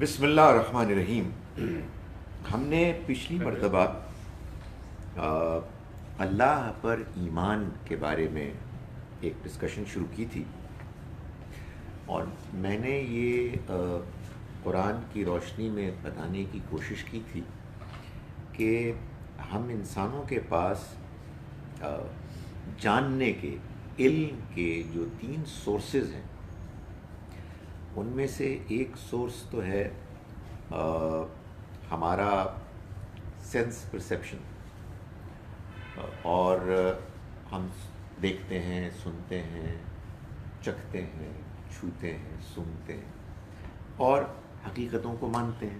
بسم اللہ الرحمن الرحیم. ہم نے پچھلی مرتبہ اللہ پر ایمان کے بارے میں ایک ڈسکشن شروع کی تھی، اور میں نے یہ قرآن کی روشنی میں بتانے کی کوشش کی تھی کہ ہم انسانوں کے پاس جاننے کے، علم کے جو 3 سورسز ہیں، ان میں سے ایک سورس تو ہے ہمارا سینس پرسیپشن، اور ہم دیکھتے ہیں، سنتے ہیں، چکھتے ہیں، چھوتے ہیں، سونگھتے ہیں اور حقیقتوں کو مانتے ہیں.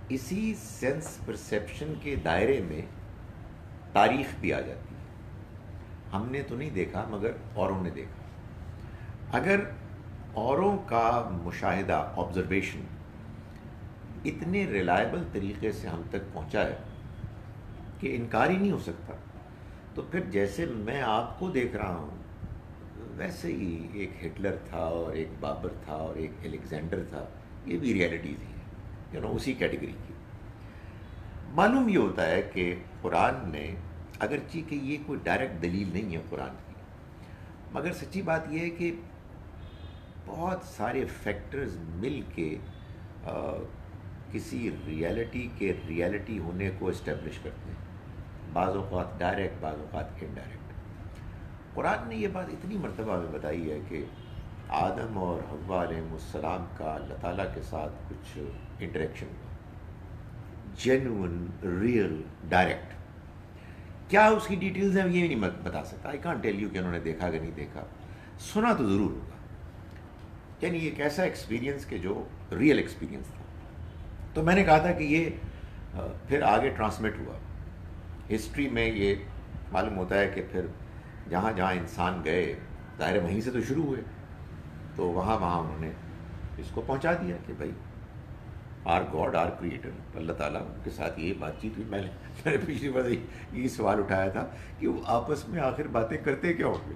اسی سینس پرسیپشن کے دائرے میں تاریخ بھی آ جاتی ہے. ہم نے تو نہیں دیکھا مگر اوروں نے دیکھا. اگر اوروں کا مشاہدہ، آبزرویشن اتنے ریلائبل طریقے سے ہم تک پہنچا ہے کہ انکار ہی نہیں ہو سکتا، تو پھر جیسے میں آپ کو دیکھ رہا ہوں ویسے ہی ایک ہٹلر تھا اور ایک بابر تھا اور ایک الیگزینڈر تھا، یہ بھی ریئلٹی تھی، اسی کیٹیگری کی. معلوم یہ ہوتا ہے کہ قرآن نے، اگرچہ کہ یہ کوئی ڈائریکٹ دلیل نہیں ہے قرآن کی، مگر سچی بات یہ ہے کہ بہت سارے فیکٹرز مل کے کسی ریالٹی کے ریالٹی ہونے کو اسٹیبلش کرتے ہیں، بعض اوقات ڈائریکٹ، بعض اوقات انڈائریکٹ. قرآن نے یہ بات اتنی مرتبہ ہمیں بتائی ہے کہ آدم اور حوا علیہ السلام کا اللہ تعالیٰ کے ساتھ کچھ انٹریکشن ہوا، جینوئن، ریئل، ڈائریکٹ. کیا اس کی ڈیٹیلز ہیں یہ نہیں بتا سکتا. آئی کانٹ ٹیل یو کہ انہوں نے دیکھا کہ نہیں دیکھا، سنا تو ضرور ہوگا. یعنی ایک ایسا ایکسپیرینس کہ جو ریئل ایکسپیرینس تھا. تو میں نے کہا تھا کہ یہ پھر آگے ٹرانسمٹ ہوا. ہسٹری میں یہ معلوم ہوتا ہے کہ پھر جہاں جہاں انسان گئے، ظاہر وہیں سے تو شروع ہوئے، تو وہاں انہوں نے اس کو پہنچا دیا کہ بھائی آر گاڈ، آر کریٹر، اللہ تعالیٰ کے ساتھ یہ بات چیت ہوئی. میں نے پچھلی بار یہ سوال اٹھایا تھا کہ وہ آپس میں آخر باتیں کرتے کیا ہوں گے.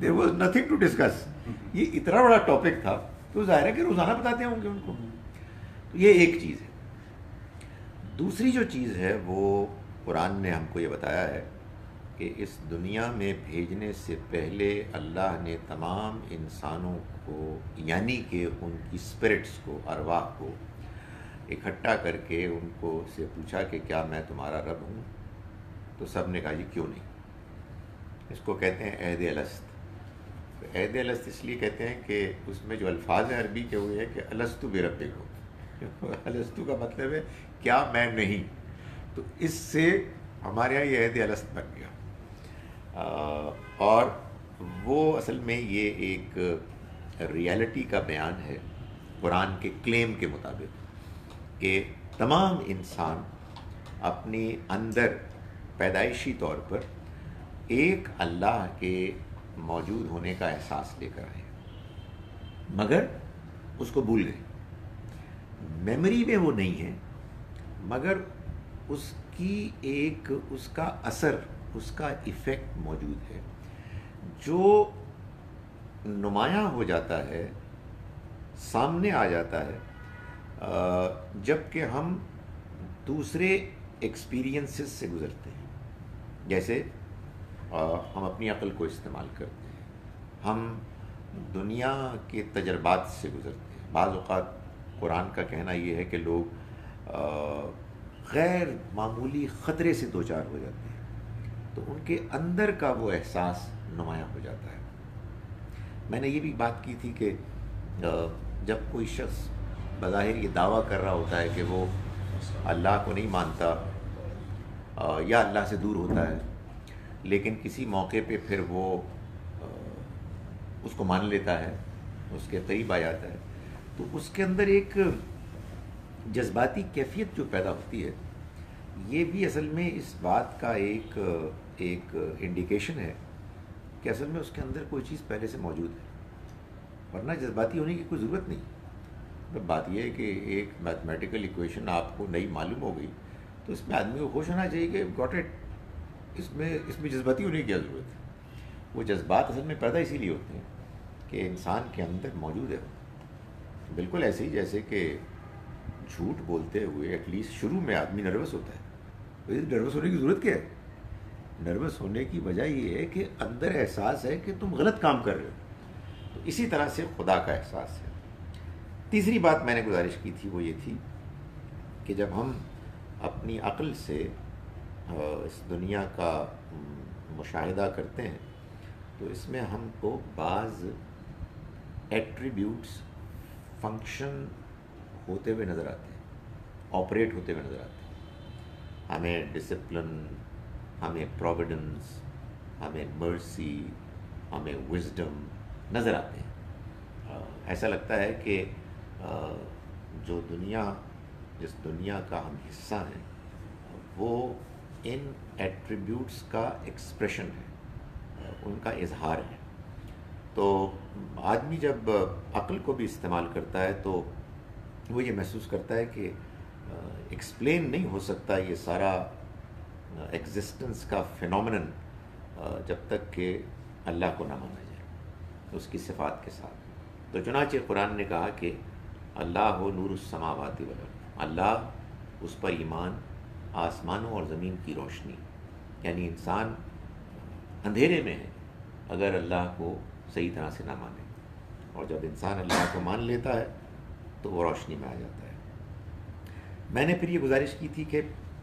There was nothing to discuss. یہ اتنا بڑا ٹاپک تھا تو ظاہر ہے کہ روزانہ بتاتے ہوں گے ان کو. تو یہ ایک چیز ہے. دوسری جو چیز ہے وہ قرآن نے ہم کو یہ بتایا ہے کہ اس دنیا میں بھیجنے سے پہلے اللہ نے تمام انسانوں کو، یعنی کہ ان کی اسپرٹس کو، ارواح کو اکٹھا کر کے ان کو سے پوچھا کہ کیا میں تمہارا رب ہوں؟ تو سب نے کہا جی کیوں نہیں. اس کو کہتے ہیں عہد الست. عہد الست اس لیے کہتے ہیں کہ اس میں جو الفاظ ہیں عربی کے ہوئے ہیں کہ الست بربکم. الست کا مطلب ہے کیا میں نہیں. تو اس سے ہمارے یہاں یہ عہد الست بن گیا. اور وہ اصل میں یہ ایک ریالٹی کا بیان ہے قرآن کے کلیم کے مطابق کہ تمام انسان اپنی اندر پیدائشی طور پر ایک اللہ کے موجود ہونے کا احساس لے کر آئے، مگر اس کو بھول گئے. میموری میں وہ نہیں ہے، مگر اس کی اس کا اثر، اس کا ایفیکٹ موجود ہے، جو نمایاں ہو جاتا ہے، سامنے آ جاتا ہے جب کہ ہم دوسرے ایکسپیرینسز سے گزرتے ہیں. جیسے ہم اپنی عقل کو استعمال کرتے ہیں، ہم دنیا کے تجربات سے گزرتے ہیں. بعض اوقات قرآن کا کہنا یہ ہے کہ لوگ غیر معمولی خطرے سے دوچار ہو جاتے ہیں، تو ان کے اندر کا وہ احساس نمایاں ہو جاتا ہے. میں نے یہ بھی بات کی تھی کہ جب کوئی شخص بظاہر یہ دعویٰ کر رہا ہوتا ہے کہ وہ اللہ کو نہیں مانتا یا اللہ سے دور ہوتا ہے، لیکن کسی موقع پہ پھر وہ اس کو مان لیتا ہے، اس کے قریب آ جاتا ہے، تو اس کے اندر ایک جذباتی کیفیت جو پیدا ہوتی ہے، یہ بھی اصل میں اس بات کا ایک انڈیکیشن ہے کہ اصل میں اس کے اندر کوئی چیز پہلے سے موجود ہے. ورنہ جذباتی ہونے کی کوئی ضرورت نہیں. بات یہ ہے کہ ایک میتھمیٹیکل ایکویشن آپ کو نہیں معلوم ہو گئی تو اس میں آدمی کو خوش ہونا چاہیے کہ گاٹ اٹ. اس میں جذباتی ہونے کی کیا ضرورت ہے. وہ جذبات اصل میں پیدا اسی لیے ہوتے ہیں کہ انسان کے اندر موجود ہے. بالکل ایسے ہی جیسے کہ جھوٹ بولتے ہوئے ایٹ لیسٹ شروع میں آدمی نروس ہوتا ہے. نروس ہونے کی ضرورت کیا ہے؟ نروس ہونے کی وجہ یہ ہے کہ اندر احساس ہے کہ تم غلط کام کر رہے ہو. تو اسی طرح سے خدا کا احساس ہے. تیسری بات میں نے گزارش کی تھی وہ یہ تھی کہ جب ہم اپنی عقل سے اس دنیا کا مشاہدہ کرتے ہیں تو اس میں ہم کو بعض ایٹریبیوٹس فنکشن ہوتے ہوئے نظر آتے ہیں, آپریٹ ہوتے ہوئے نظر آتے ہیں. ہمیں ڈسپلن, ہمیں پروویڈنس, ہمیں مرسی, ہمیں وزڈم نظر آتے ہیں. ایسا لگتا ہے کہ جو دنیا, جس دنیا کا ہم حصہ ہیں, وہ ان ایٹریبیوٹس کا ایکسپریشن ہے, ان کا اظہار ہے. تو آدمی جب عقل کو بھی استعمال کرتا ہے تو وہ یہ محسوس کرتا ہے کہ ایکسپلین نہیں ہو سکتا یہ سارا ایگزسٹنس کا فینومینن جب تک کہ اللہ کو نہ مانا جائے اس کی صفات کے ساتھ. تو چنانچہ قرآن نے کہا کہ اللہ ہو نور السماوات والارض, اللہ اس پر ایمان, آسمانوں اور زمین کی روشنی. یعنی انسان اندھیرے میں ہے اگر اللہ کو صحیح طرح سے نہ مانے, اور جب انسان اللہ کو مان لیتا ہے تو وہ روشنی میں آ جاتا ہے. میں نے پھر یہ گزارش کی تھی کہ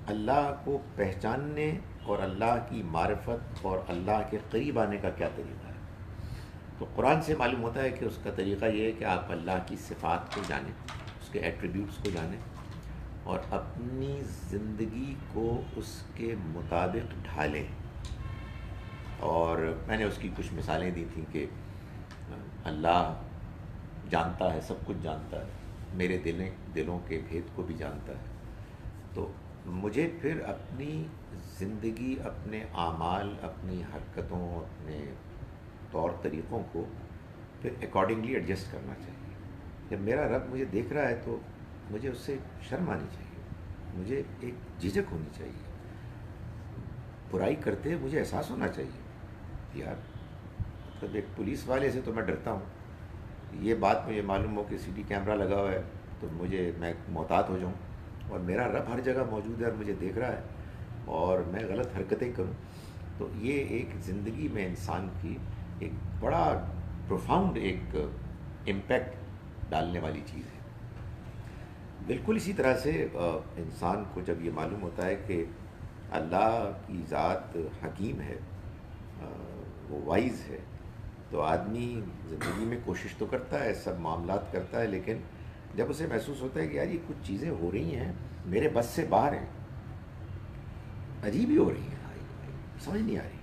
اللہ کو پہچاننے اور اللہ کی معرفت اور اللہ کے قریب آنے کا کیا طریقہ ہے. تو قرآن سے معلوم ہوتا ہے کہ اس کا طریقہ یہ ہے کہ آپ اللہ کی صفات کو جانیں, اس کے ایٹریبیوٹس کو جانیں, اور اپنی زندگی کو اس کے مطابق ڈھالیں. اور میں نے اس کی کچھ مثالیں دی تھیں کہ اللہ جانتا ہے, سب کچھ جانتا ہے, میرے دلوں کے بھید کو بھی جانتا ہے. تو مجھے پھر اپنی زندگی, اپنے اعمال, اپنی حرکتوں, اپنے طور طریقوں کو پھر اکارڈنگلی ایڈجسٹ کرنا چاہیے. جب میرا رب مجھے دیکھ رہا ہے تو مجھے اس سے شرم آنی چاہیے, مجھے ایک جھجک ہونی چاہیے. برائی کرتے ہوئے مجھے احساس ہونا چاہیے یار, مطلب ایک پولیس والے سے تو میں ڈرتا ہوں, یہ بات مجھے معلوم ہو کہ سی ٹی کیمرہ لگا ہوا ہے تو میں محتاط ہو جاؤں, اور میرا رب ہر جگہ موجود ہے اور مجھے دیکھ رہا ہے اور میں غلط حرکتیں کروں. تو یہ ایک زندگی میں انسان کی ایک بڑا پروفاؤنڈ ایک امپیکٹ ڈالنے والی چیز ہے. بالکل اسی طرح سے انسان کو جب یہ معلوم ہوتا ہے کہ اللہ کی ذات حکیم ہے, وہ وائز ہے, تو آدمی زندگی میں کوشش تو کرتا ہے, سب معاملات کرتا ہے, لیکن جب اسے محسوس ہوتا ہے کہ یار یہ کچھ چیزیں ہو رہی ہیں میرے بس سے باہر ہیں, عجیب ہی ہو رہی ہیں, سمجھ نہیں آ رہی,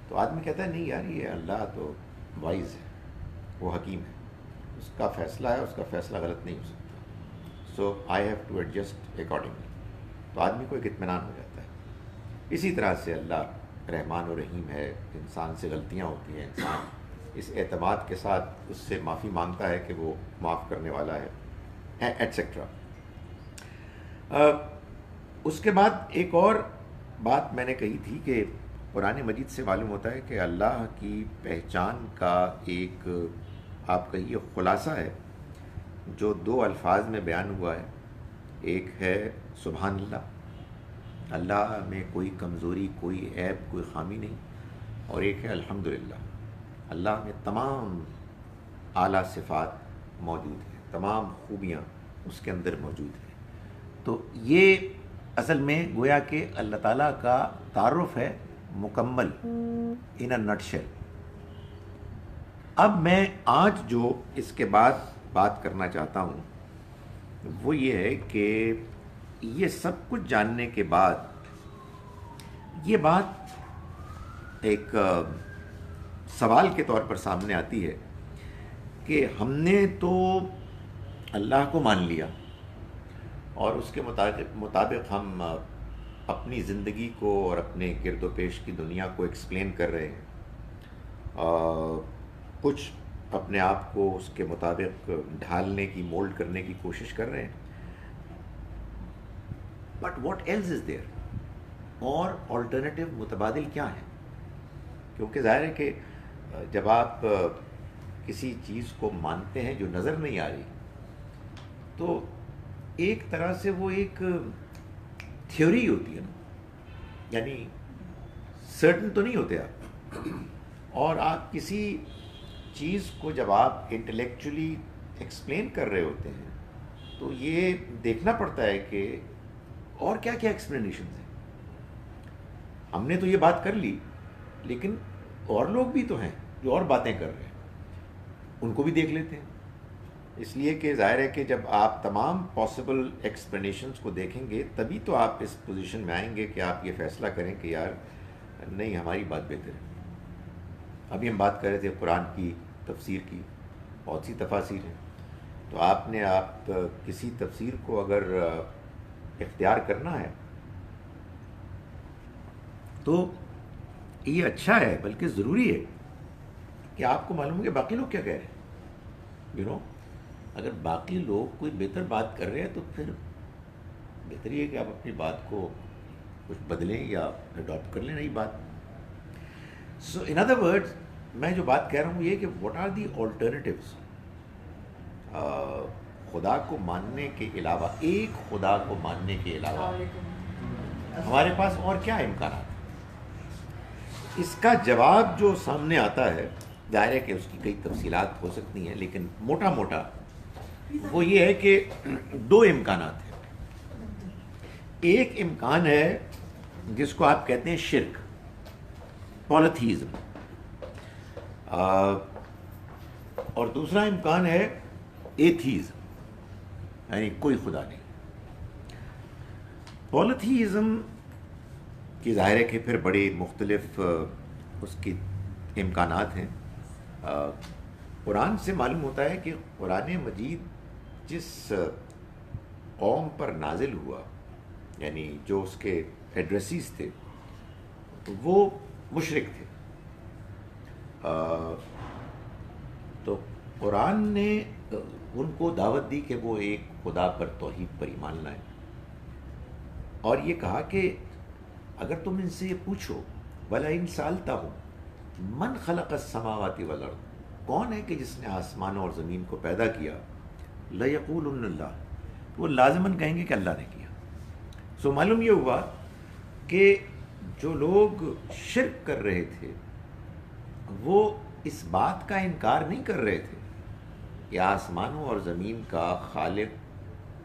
تو آدمی کہتا ہے نہیں یار یہ اللہ تو وائز ہے, وہ حکیم ہے, اس کا فیصلہ ہے, اس کا فیصلہ غلط نہیں ہو سکتا, so I have to adjust accordingly. تو آدمی کو ایک اطمینان ہو جاتا ہے. اسی طرح سے اللہ رحمان و رحیم ہے, انسان سے غلطیاں ہوتی ہیں, انسان اس اعتماد کے ساتھ اس سے معافی مانگتا ہے کہ وہ معاف کرنے والا ہے, ایٹسیٹرا. اس کے بعد ایک اور بات میں نے کہی تھی کہ قرآن مجید سے معلوم ہوتا ہے کہ اللہ کی پہچان کا ایک آپ کہیے خلاصہ ہے جو دو الفاظ میں بیان ہوا ہے. ایک ہے سبحان اللہ, اللہ میں کوئی کمزوری, کوئی عیب, کوئی خامی نہیں, اور ایک ہے الحمدللہ, اللہ میں تمام اعلیٰ صفات موجود ہیں, تمام خوبیاں اس کے اندر موجود ہیں. تو یہ اصل میں گویا کہ اللہ تعالیٰ کا تعارف ہے مکمل ان اے نٹ شیل. اب میں آج جو اس کے بعد بات کرنا چاہتا ہوں وہ یہ ہے کہ یہ سب کچھ جاننے کے بعد یہ بات ایک سوال کے طور پر سامنے آتی ہے کہ ہم نے تو اللہ کو مان لیا اور اس کے مطابق ہم اپنی زندگی کو اور اپنے گرد و پیش کی دنیا کو ایکسپلین کر رہے ہیں, کچھ اپنے آپ کو اس کے مطابق ڈھالنے کی, مولڈ کرنے کی کوشش کر رہے ہیں. But what else is there, اور آلٹرنیٹیو متبادل کیا ہے؟ کیونکہ ظاہر ہے کہ جب آپ کسی چیز کو مانتے ہیں جو نظر نہیں آ رہی تو ایک طرح سے وہ ایک تھیوری ہوتی ہے نا، یعنی سرٹن تو نہیں ہوتے آپ، اور آپ کسی چیز کو جب آپ انٹلیکچولی ایکسپلین کر رہے ہوتے ہیں تو یہ دیکھنا پڑتا ہے کہ اور کیا کیا ایکسپلینیشنز ہیں. ہم نے تو یہ بات کر لی، لیکن اور لوگ بھی تو ہیں جو اور باتیں کر رہے ہیں، ان کو بھی دیکھ لیتے ہیں. اس لیے کہ ظاہر ہے کہ جب آپ تمام پاسبل ایکسپلینیشنز کو دیکھیں گے تبھی تو آپ اس پوزیشن میں آئیں گے کہ آپ یہ فیصلہ کریں کہ یار نہیں، ہماری بات بہتر ہے. ابھی ہم بات کر رہے تھے قرآن کی تفسیر کی، بہت سی تفاسیر ہیں، تو آپ کسی تفسیر کو اگر اختیار کرنا ہے تو یہ اچھا ہے، بلکہ ضروری ہے کہ آپ کو معلوم ہو کہ باقی لوگ کیا کہہ رہے ہیں. اگر باقی لوگ کوئی بہتر بات کر رہے ہیں تو پھر بہتر یہ ہے کہ آپ اپنی بات کو کچھ بدلیں یا اڈاپٹ کر لیں نئی بات. سو ان ادر ورڈز، میں جو بات کہہ رہا ہوں یہ کہ واٹ آر دی آلٹرنیٹیوز خدا کو ماننے کے علاوہ، ایک خدا کو ماننے کے علاوہ ہمارے پاس اور کیا امکانات ہیں. اس کا جواب جو سامنے آتا ہے، ظاہر ہے کہ اس کی کئی تفصیلات ہو سکتی ہیں، لیکن موٹا موٹا وہ یہ ہے کہ دو امکانات ہیں. ایک امکان ہے جس کو آپ کہتے ہیں شرک، پالیتھیزم، اور دوسرا امکان ہے ایتھیزم، یعنی کوئی خدا نہیں. پالیتھیزم کی ظاہر ہے کہ پھر بڑے مختلف اس کی امکانات ہیں. قرآن سے معلوم ہوتا ہے کہ قرآن مجید جس قوم پر نازل ہوا، یعنی جو اس کے ایڈریسیز تھے، وہ مشرک تھے. تو قرآن نے ان کو دعوت دی کہ وہ ایک خدا پر، توحید پر ایمان لائیں، اور یہ کہا کہ اگر تم ان سے یہ پوچھو وَلَئِن سَأَلْتَهُمْ مَنْ خَلَقَ السَّمَاوَاتِ وَالْأَرْضَ، کون ہے کہ جس نے آسمانوں اور زمین کو پیدا کیا، لَيَقُولُنَّ اللَّهُ، وہ لازماً کہیں گے کہ اللہ نے کیا. سو معلوم یہ ہوا کہ جو لوگ شرک کر رہے تھے وہ اس بات کا انکار نہیں کر رہے تھے کہ آسمانوں اور زمین کا خالق،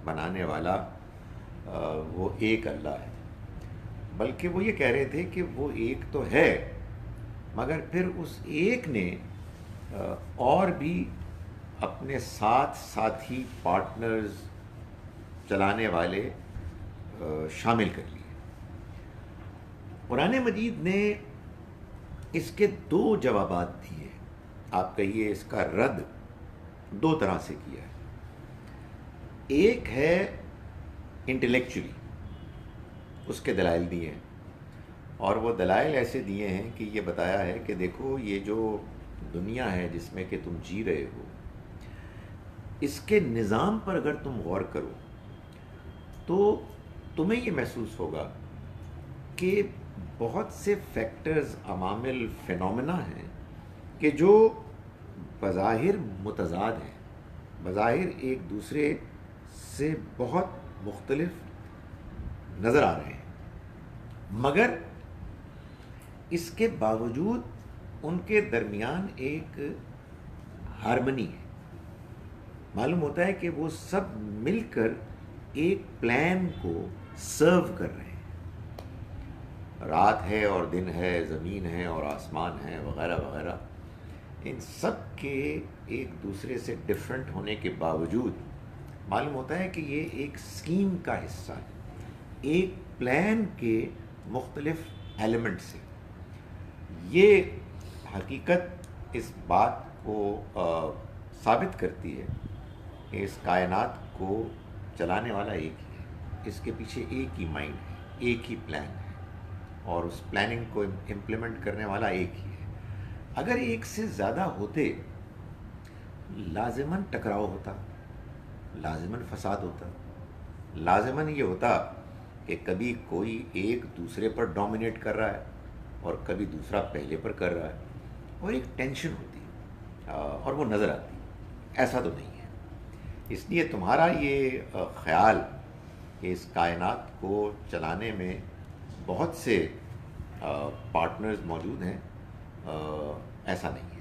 بنانے والا وہ ایک اللہ ہے، بلکہ وہ یہ کہہ رہے تھے کہ وہ ایک تو ہے، مگر پھر اس ایک نے اور بھی اپنے ساتھ ساتھی، پارٹنرز، چلانے والے شامل کر لیے. قرآن مجید نے اس کے دو جوابات دیے. آپ کہیے اس کا رد دو طرح سے کیا ہے. ایک ہے انٹلیکچولی، اس کے دلائل دیے ہیں، اور وہ دلائل ایسے دیے ہیں کہ یہ بتایا ہے کہ دیکھو یہ جو دنیا ہے جس میں کہ تم جی رہے ہو، اس کے نظام پر اگر تم غور کرو تو تمہیں یہ محسوس ہوگا کہ بہت سے فیکٹرز، عوامل، فینومینا ہیں کہ جو بظاہر متضاد ہیں، بظاہر ایک دوسرے سے بہت مختلف نظر آ رہے ہیں، مگر اس کے باوجود ان کے درمیان ایک ہارمنی ہے. معلوم ہوتا ہے کہ وہ سب مل کر ایک پلان کو سرو کر رہے ہیں. رات ہے اور دن ہے، زمین ہے اور آسمان ہے، وغیرہ وغیرہ. ان سب کے ایک دوسرے سے ڈفرینٹ ہونے کے باوجود معلوم ہوتا ہے کہ یہ ایک اسکیم کا حصہ ہے، ایک پلان کے مختلف ایلیمنٹس ہیں. یہ حقیقت اس بات کو ثابت کرتی ہے کہ اس کائنات کو چلانے والا ایک ہی ہے، اس کے پیچھے ایک ہی مائنڈ ہے، ایک ہی پلان ہے، اور اس پلاننگ کو امپلیمنٹ کرنے والا ایک ہی ہے. اگر ایک سے زیادہ ہوتے لازماً ٹکراؤ ہوتا، لازماً فساد ہوتا، لازماً یہ ہوتا کہ کبھی کوئی ایک دوسرے پر ڈومینیٹ کر رہا ہے اور کبھی دوسرا پہلے پر کر رہا ہے، اور ایک ٹینشن ہوتی ہے اور وہ نظر آتی ہے. ایسا تو نہیں ہے. اس لیے تمہارا یہ خیال کہ اس کائنات کو چلانے میں بہت سے پارٹنرز موجود ہیں، ایسا نہیں ہے۔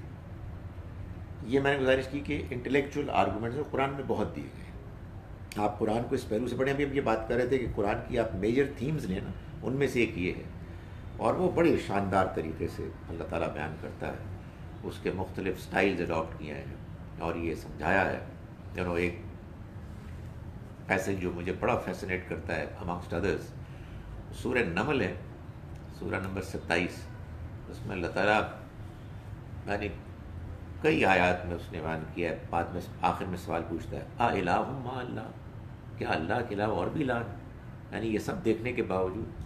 یہ میں نے گزارش کی کہ انٹلیکچوئل آرگومنٹس قرآن میں بہت دیے گئے ہیں، آپ قرآن کو اس پہلو سے پڑھیں۔ ابھی ہم یہ بات کر رہے تھے کہ قرآن کی آپ میجر تھیمز لیں نا، ان میں سے ایک یہ ہے، اور وہ بڑے شاندار طریقے سے اللہ تعالیٰ بیان کرتا ہے، اس کے مختلف سٹائلز اڈاپٹ کیے ہیں اور یہ سمجھایا ہے۔ ایک پیسج جو مجھے بڑا فیسنیٹ کرتا ہے امانگسٹ ادرس، سورہ نمل ہے، سورہ نمبر 27، اس میں اللہ تعالیٰ یعنی کئی آیات میں اس نے بیان کیا ہے، بعد میں آخر میں سوال پوچھتا ہے الہ مع اللہ، کیا اللہ کے علاوہ اور بھی الہ ہیں؟ یعنی یہ سب دیکھنے کے باوجود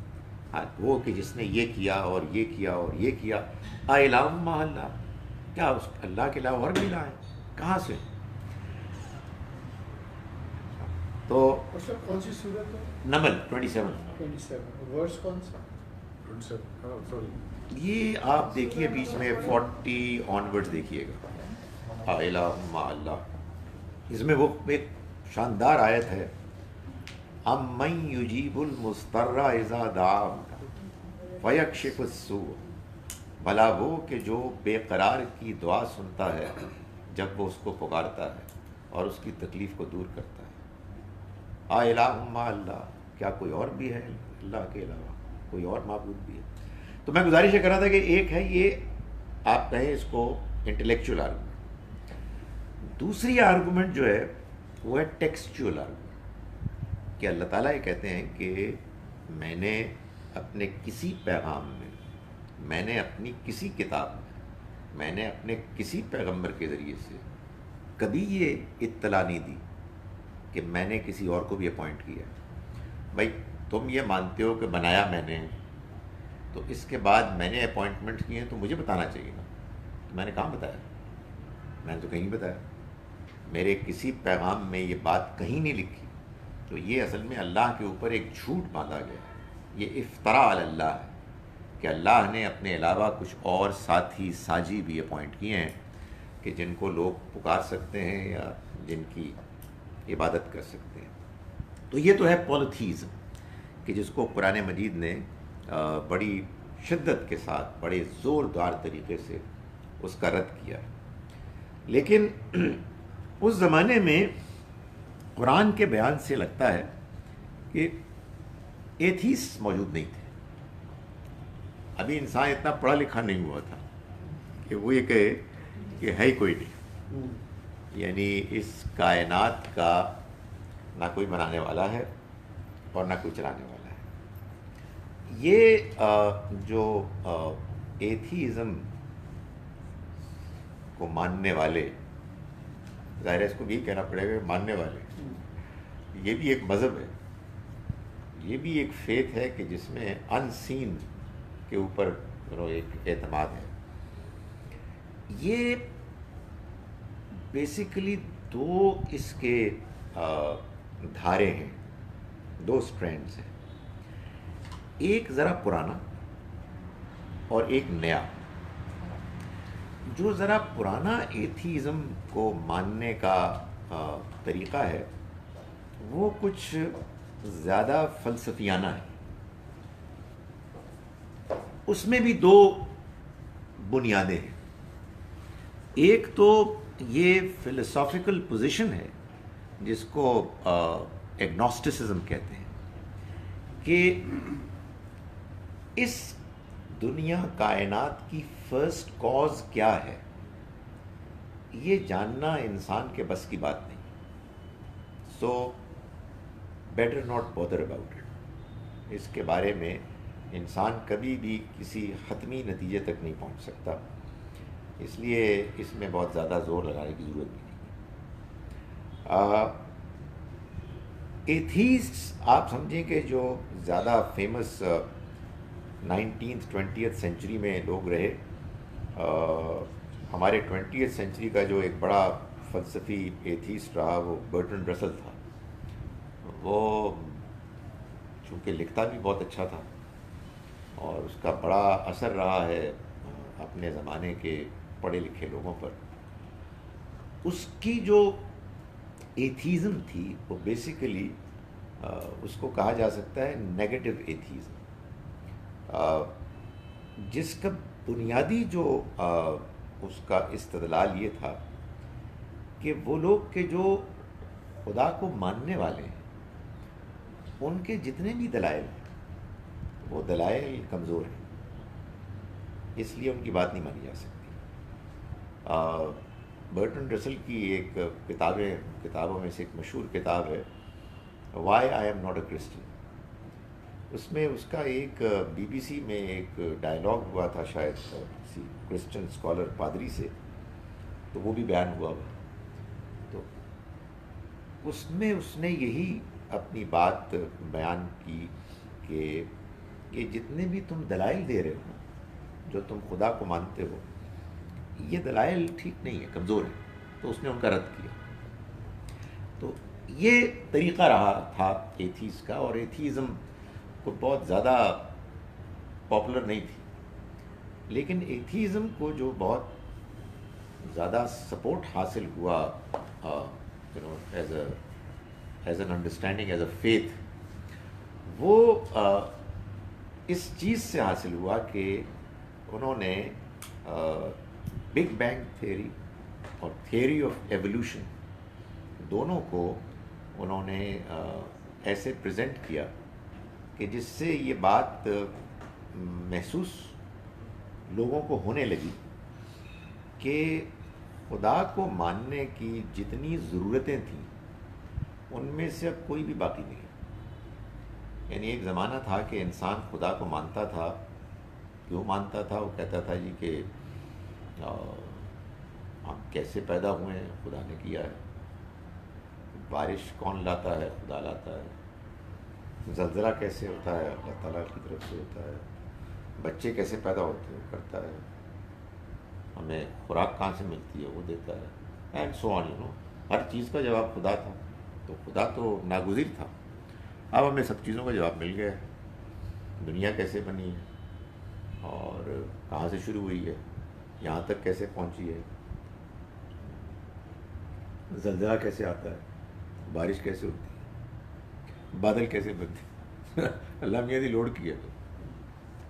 وہ کہ جس نے یہ کیا اور یہ کیا اور یہ کیا، الہ مع اللہ، کیا اس اللہ کے علاوہ اور بھی الہ ہیں؟ کہاں سے؟ تو کون سی صورت ہے؟ نمل 27 ورس کون سا؟ 27 یہ آپ دیکھیے بیچ میں 40 آنورڈ دیکھیے گا، الہ مع اللہ، اس میں وہ ایک شاندار آیت ہے، امن یجیب المضطر اذا دعاہ ویکشف السوء، بھلا وہ کہ جو بے قرار کی دعا سنتا ہے جب وہ اس کو پکارتا ہے اور اس کی تکلیف کو دور کرتا ہے۔ الہ مع اللہ، کیا کوئی اور بھی ہے اللہ کے علاوہ، کوئی اور معبود بھی ہے؟ تو میں گزارش یہ کر رہا تھا کہ ایک ہے یہ آپ کہیں اس کو انٹلیکچوئل آرگومنٹ، دوسری آرگومنٹ جو ہے وہ ہے ٹیکسچوئل آرگومنٹ، کہ اللہ تعالیٰ یہ کہتے ہیں کہ میں نے اپنے کسی پیغام میں، میں نے اپنی کسی کتاب میں نے اپنے کسی پیغمبر کے ذریعے سے کبھی یہ اطلاع نہیں دی کہ میں نے کسی اور کو بھی اپوائنٹ کیا۔ بھائی تم یہ مانتے ہو کہ بنایا میں نے، تو اس کے بعد میں نے اپوائنٹمنٹ کیے ہیں تو مجھے بتانا چاہیے نا، تو میں نے کہاں بتایا؟ میں نے تو کہیں نہیں بتایا، میرے کسی پیغام میں یہ بات کہیں نہیں لکھی۔ تو یہ اصل میں اللہ کے اوپر ایک جھوٹ باندھا گیا ہے، یہ افتراء علی اللہ ہے کہ اللہ نے اپنے علاوہ کچھ اور ساتھی ساجی بھی اپوائنٹ کیے ہیں کہ جن کو لوگ پکار سکتے ہیں یا جن کی عبادت کر سکتے ہیں۔ تو یہ تو ہے پولیتھیزم، کہ جس کو قرآن مجید نے بڑی شدت کے ساتھ بڑے زوردار طریقے سے اس کا رد کیا۔ لیکن اس زمانے میں قرآن کے بیان سے لگتا ہے کہ ایتھیسٹ موجود نہیں تھے، ابھی انسان اتنا پڑھا لکھا نہیں ہوا تھا کہ وہ یہ کہے کہ ہے ہی کوئی نہیں، یعنی اس کائنات کا نہ کوئی بنانے والا ہے اور نہ کوئی چلانے والا ہے۔ یہ جو ایتھیزم کو ماننے والے، ظاہر ہے اس کو بھی کہنا پڑے گا ماننے والے، یہ بھی ایک مذہب ہے، یہ بھی ایک فیتھ ہے کہ جس میں ان سین کے اوپر ایک اعتماد ہے۔ یہ بیسیکلی دو اس کے دھارے ہیں، دو سٹرینڈز ہیں، ایک ذرا پرانا اور ایک نیا۔ جو ذرا پرانا ایتھیزم کو ماننے کا طریقہ ہے وہ کچھ زیادہ فلسفیانہ ہے، اس میں بھی دو بنیادیں ہیں۔ ایک تو یہ فلسافیکل پوزیشن ہے جس کو ایگنوسٹسزم کہتے ہیں، کہ اس دنیا کائنات کی فرسٹ کاز کیا ہے یہ جاننا انسان کے بس کی بات نہیں، so better not bother about it. اس کے بارے میں انسان کبھی بھی کسی حتمی نتیجے تک نہیں پہنچ سکتا، اس لیے اس میں بہت زیادہ زور لگانے کی ضرورت بھی نہیں۔ ایتھیسٹ آپ سمجھیں کہ جو زیادہ فیمس 19th 20th سینچری میں لوگ رہے، ہمارے 20th سینچری کا جو ایک بڑا فلسفی ایتھیسٹ رہا وہ برٹرنڈ رسل تھا۔ وہ چونکہ لکھتا بھی بہت اچھا تھا اور اس کا بڑا اثر رہا ہے اپنے زمانے کے پڑھے لکھے لوگوں پر۔ اس کی جو ایتھیزم تھی وہ بیسیکلی اس کو کہا جا سکتا ہے نیگیٹو ایتھیزم، جس کا بنیادی جو اس کا استدلال یہ تھا کہ وہ لوگ کہ جو خدا کو ماننے والے ہیں ان کے جتنے بھی دلائل ہیں وہ دلائل کمزور ہیں، اس لیے ان کی بات نہیں مانی جا سکتی۔ برٹن رسل کی ایک کتابوں میں سے ایک مشہور کتاب ہے why I am not a Christian, اس میں اس کا ایک بی بی سی میں ایک ڈائلاگ ہوا تھا شاید کسی کرسچن اسکالر پادری سے، تو وہ بھی بیان ہوا تو اس میں اس نے یہی اپنی بات بیان کی کہ یہ جتنے بھی تم دلائل دے رہے ہو جو تم خدا کو مانتے ہو یہ دلائل ٹھیک نہیں ہے، کمزور ہے، تو اس نے ان کا رد کیا۔ تو یہ طریقہ رہا تھا ایتھیز کا، اور ایتھیزم کو بہت زیادہ پاپولر نہیں تھی، لیکن ایتھیزم کو جو بہت زیادہ سپورٹ حاصل ہوا as an understanding, as a faith, وہ اس چیز سے حاصل ہوا کہ انہوں نے بگ بینگ تھیوری اور تھیوری آف ایولیوشن دونوں کو انہوں نے ایسے پریزنٹ کیا کہ جس سے یہ بات محسوس لوگوں کو ہونے لگی کہ خدا کو ماننے کی جتنی ضرورتیں تھیں ان میں سے اب کوئی بھی باقی نہیں۔ یعنی ایک زمانہ تھا کہ انسان خدا کو مانتا تھا، کیوں مانتا تھا؟ وہ کہتا تھا جی کہ ہم کیسے پیدا ہوئے ہیں، خدا نے کیا ہے، بارش کون لاتا ہے؟ خدا لاتا ہے، زلزلہ کیسے ہوتا ہے؟ اللہ تعالیٰ کی طرف سے ہوتا ہے، بچے کیسے پیدا ہوتے ہیں؟ کرتا ہے، ہمیں خوراک کہاں سے ملتی ہے؟ وہ دیتا ہے، اینڈ سو آن، ہر چیز کا جواب خدا تھا، تو خدا تو ناگزیر تھا۔ اب ہمیں سب چیزوں کا جواب مل گیا ہے، دنیا کیسے بنی ہے اور کہاں سے شروع ہوئی ہے، یہاں تک کیسے پہنچی ہے، زلزلہ کیسے آتا ہے، بارش کیسے ہوتی ہے، بادل کیسے بنتے ہیں، اللہ میاں دی لوڈ کی ہے۔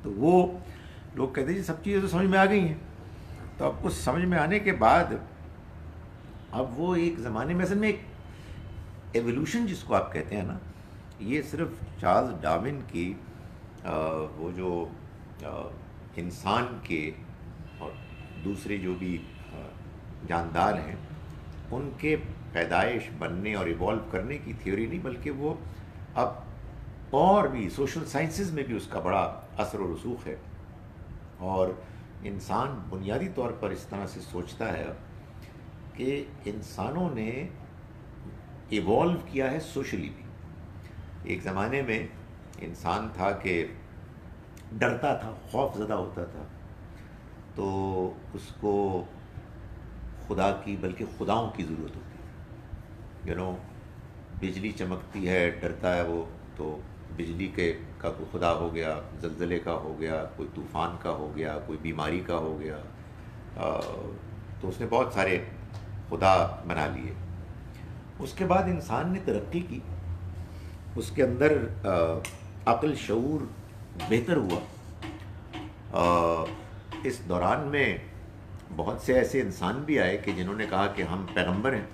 تو وہ لوگ کہتے ہیں جی سب چیزیں تو سمجھ میں آ گئی ہیں، تو اب اس سمجھ میں آنے کے بعد اب وہ ایک زمانے میں اصل میں ایک ایولیوشن جس کو آپ کہتے ہیں نا، یہ صرف چارلز ڈارون کی وہ جو انسان کے اور دوسرے جو بھی جاندار ہیں ان کے پیدائش، بننے اور ایوالو کرنے کی تھیوری نہیں، بلکہ وہ اب اور بھی سوشل سائنسز میں بھی اس کا بڑا اثر و رسوخ ہے، اور انسان بنیادی طور پر اس طرح سے سوچتا ہے کہ انسانوں نے ایوالو کیا ہے سوشلی بھی۔ ایک زمانے میں انسان تھا کہ ڈرتا تھا، خوف زدہ ہوتا تھا، تو اس کو خدا کی بلکہ خداؤں کی ضرورت ہوتی ہے۔ بجلی چمکتی ہے، ڈرتا ہے وہ، تو بجلی کا کوئی خدا ہو گیا، زلزلے کا ہو گیا، کوئی طوفان کا ہو گیا، کوئی بیماری کا ہو گیا، تو اس نے بہت سارے خدا بنا لیے۔ اس کے بعد انسان نے ترقی کی، اس کے اندر عقل، شعور بہتر ہوا۔ اس دوران میں بہت سے ایسے انسان بھی آئے کہ جنہوں نے کہا کہ ہم پیغمبر ہیں،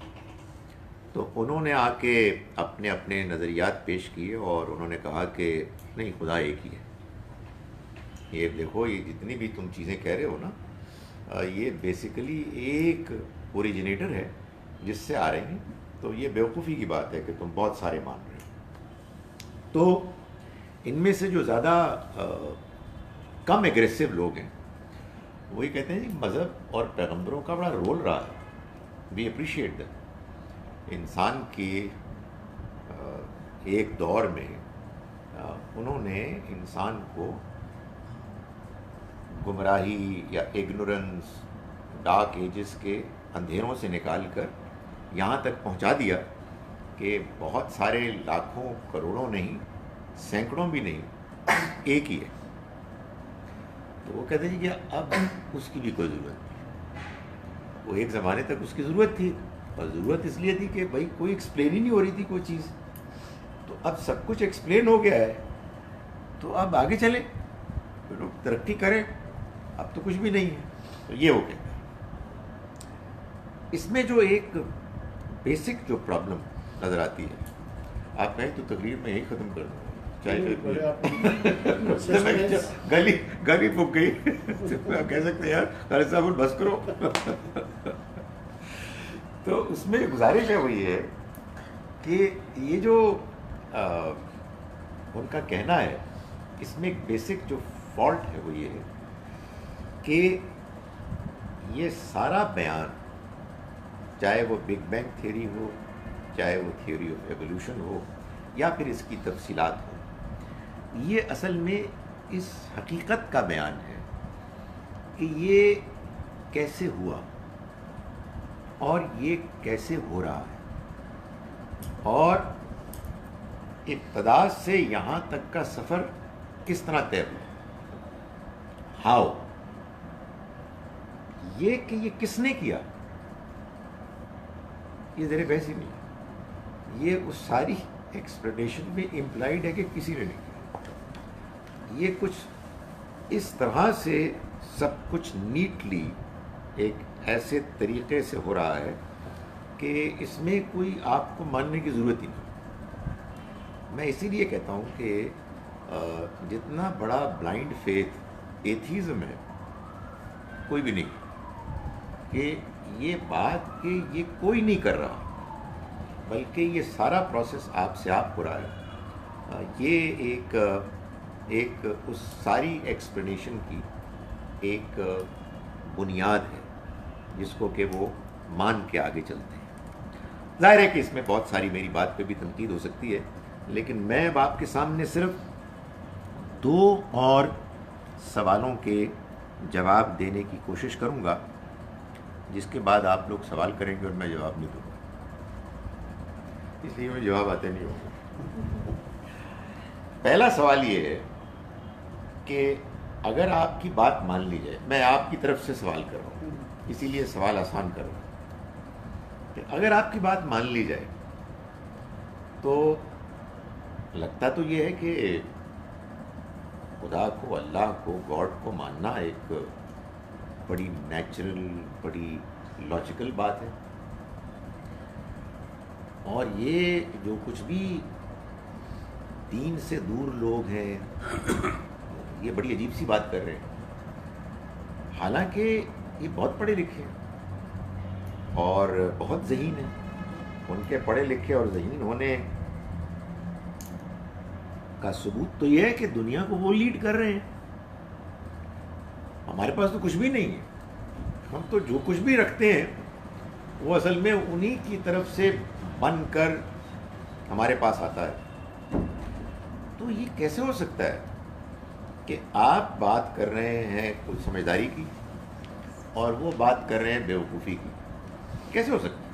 تو انہوں نے آ کے اپنے اپنے نظریات پیش کیے اور انہوں نے کہا کہ نہیں، خدا ایک ہی ہے۔ یہ دیکھو، یہ جتنی بھی تم چیزیں کہہ رہے ہو نا، یہ بیسیکلی ایک اوریجنیٹر ہے جس سے آ رہے ہیں، تو یہ بیوقوفی کی بات ہے کہ تم بہت سارے مان رہے ہو۔ تو ان میں سے جو زیادہ کم ایگریسو لوگ ہیں وہی کہتے ہیں کہ مذہب اور پیغمبروں کا بڑا رول رہا ہے، وی اپریشیٹ دیٹ۔ انسان کی ایک دور میں انہوں نے انسان کو گمراہی یا ایگنورنس، ڈارک ایجز کے اندھیروں سے نکال کر یہاں تک پہنچا دیا کہ بہت سارے لاکھوں کروڑوں نہیں، سینکڑوں بھی نہیں، ایک ہی ہے۔ تو وہ کہتے ہیں کہ اب اس کی بھی کوئی ضرورت نہیں۔ وہ ایک زمانے تک اس کی ضرورت تھی، اور ضرورت اس لیے تھی کہ بھائی کوئی ایکسپلین ہی نہیں ہو رہی تھی کوئی چیز. تو اب سب کچھ ایکسپلین ہو گیا ہے تو اب آگے چلیں, لوگ ترقی کریں, اب تو کچھ بھی نہیں ہے. تو یہ ہو گیا. اس میں جو ایک بیسک جو پرابلم نظر آتی ہے, آپ کہیں تو تقریر میں یہی ختم کر دوں, گلی پک گئی کہہ سکتے ہیں یار خالد صاحب بس کرو. تو اس میں گزارش ہے وہ یہ ہے کہ یہ جو ان کا کہنا ہے, اس میں ایک بیسک جو فالٹ ہے وہ یہ ہے کہ یہ سارا بیان, چاہے وہ بگ بینگ تھیوری ہو, چاہے وہ تھیوری آف ایولیوشن ہو, یا پھر اس کی تفصیلات ہو, یہ اصل میں اس حقیقت کا بیان ہے کہ یہ کیسے ہوا اور یہ کیسے ہو رہا ہے, اور ابتدا سے یہاں تک کا سفر کس طرح طے ہوا. ہاؤ, یہ کہ یہ کس نے کیا, یہ زیر بحث ہی نہیں. یہ اس ساری ایکسپلینیشن میں امپلائڈ ہے کہ کسی نے نہیں کیا. یہ کچھ اس طرح سے سب کچھ نیٹلی ایک ایسے طریقے سے ہو رہا ہے کہ اس میں کوئی آپ کو ماننے کی ضرورت ہی نہیں. میں اسی لیے کہتا ہوں کہ جتنا بڑا بلائنڈ فیتھ ایتھیزم ہے, کوئی بھی نہیں, کہ یہ بات کہ یہ کوئی نہیں کر رہا بلکہ یہ سارا پروسیس آپ سے آپ ہو رہا ہے, یہ ایک اس ساری ایکسپلینیشن کی ایک بنیاد ہے جس کو کہ وہ مان کے آگے چلتے ہیں. ظاہر ہے کہ اس میں بہت ساری میری بات پہ بھی تنقید ہو سکتی ہے, لیکن میں اب آپ کے سامنے صرف 2 اور سوالوں کے جواب دینے کی کوشش کروں گا, جس کے بعد آپ لوگ سوال کریں گے اور میں جواب نہیں دوں گا, اس لیے میں جواب آتے نہیں ہوں گے. پہلا سوال یہ ہے کہ اگر آپ کی بات مان لی جائے, میں آپ کی طرف سے سوال کر رہا ہوں اسی لیے سوال آسان کر رہا ہوں, کہ اگر آپ کی بات مان لی جائے تو لگتا تو یہ ہے کہ خدا کو, اللہ کو, گاڈ کو ماننا ایک بڑی نیچرل, بڑی لاجیکل بات ہے, اور یہ جو کچھ بھی دین سے دور لوگ ہیں یہ بڑی عجیب سی بات کر رہے ہیں, حالانکہ یہ بہت پڑھے لکھے ہیں اور بہت ذہین ہیں. ان کے پڑھے لکھے اور ذہین ہونے کا ثبوت تو یہ ہے کہ دنیا کو وہ لیڈ کر رہے ہیں. ہمارے پاس تو کچھ بھی نہیں ہے, ہم تو جو کچھ بھی رکھتے ہیں وہ اصل میں انہی کی طرف سے بن کر ہمارے پاس آتا ہے. تو یہ کیسے ہو سکتا ہے کہ آپ بات کر رہے ہیں کچھ سمجھداری کی اور وہ بات کر رہے ہیں بیوقوفی کی؟ کیسے ہو سکتا ہے؟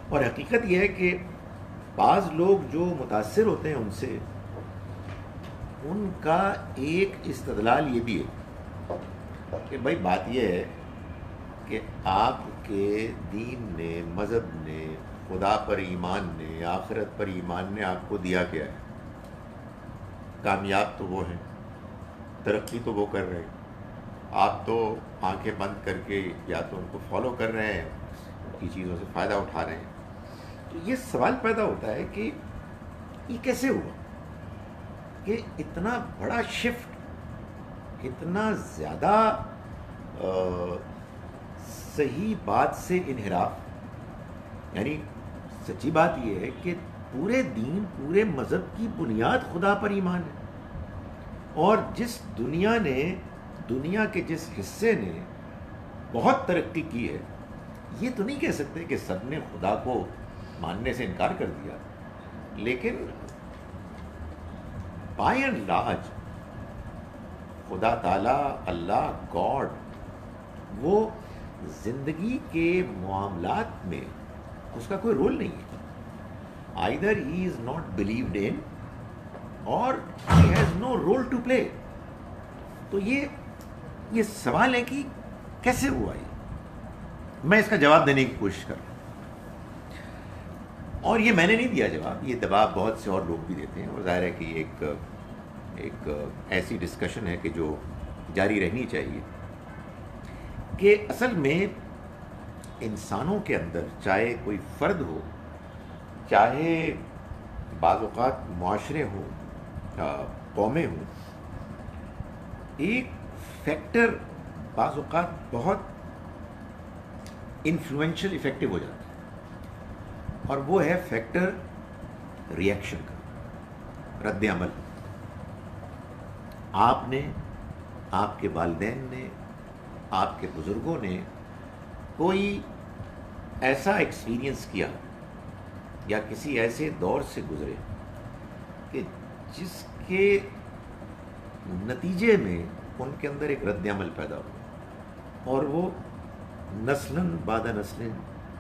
اور حقیقت یہ ہے کہ بعض لوگ جو متاثر ہوتے ہیں ان سے, ان کا ایک استدلال یہ بھی ہے کہ بھائی بات یہ ہے کہ آپ کے دین نے, مذہب نے, خدا پر ایمان نے, آخرت پر ایمان نے آپ کو دیا کیا ہے؟ کامیاب تو وہ ہیں, ترقی تو وہ کر رہے ہیں, آپ تو آنکھیں بند کر کے یا تو ان کو فالو کر رہے ہیں, ان کی چیزوں سے فائدہ اٹھا رہے ہیں. تو یہ سوال پیدا ہوتا ہے کہ یہ کیسے ہوا کہ اتنا بڑا شفٹ, اتنا زیادہ صحیح بات سے انحراف. یعنی سچی بات یہ ہے کہ پورے دین, پورے مذہب کی بنیاد خدا پر ایمان ہے, اور جس دنیا نے, دنیا کے جس حصے نے بہت ترقی کی ہے, یہ تو نہیں کہہ سکتے کہ سب نے خدا کو ماننے سے انکار کر دیا, لیکن بائی اینڈ لارج خدا تعالیٰ, اللہ, گاڈ, وہ زندگی کے معاملات میں اس کا کوئی رول نہیں ہے. Either he is not believed in or he has no role to play. تو یہ سوال ہے کہ کیسے ہوا یہ. میں اس کا جواب دینے کی کوشش کر رہا ہوں. اور یہ میں نے نہیں دیا جواب، یہ دباؤ بہت سے اور لوگ بھی دیتے ہیں، اور ظاہر ہے کہ یہ ایک ایسی ڈسکشن ہے کہ جو جاری رہنی چاہیے کہ اصل میں انسانوں کے اندر، چاہے کوئی فرد ہو، چاہے بعض اوقات معاشرے ہوں، قومیں ہوں، ایک فیکٹر بعض اوقات بہت انفلوئنشل افیکٹو ہو جاتا ہے، اور وہ ہے فیکٹر ریئیکشن کا، رد عمل۔ آپ نے، آپ کے والدین نے، آپ کے بزرگوں نے کوئی ایسا ایکسپیرینس کیا یا کسی ایسے دور سے گزرے کہ جس کے نتیجے میں ان کے اندر ایک رد عمل پیدا ہو، اور وہ نسلاً بعد نسلیں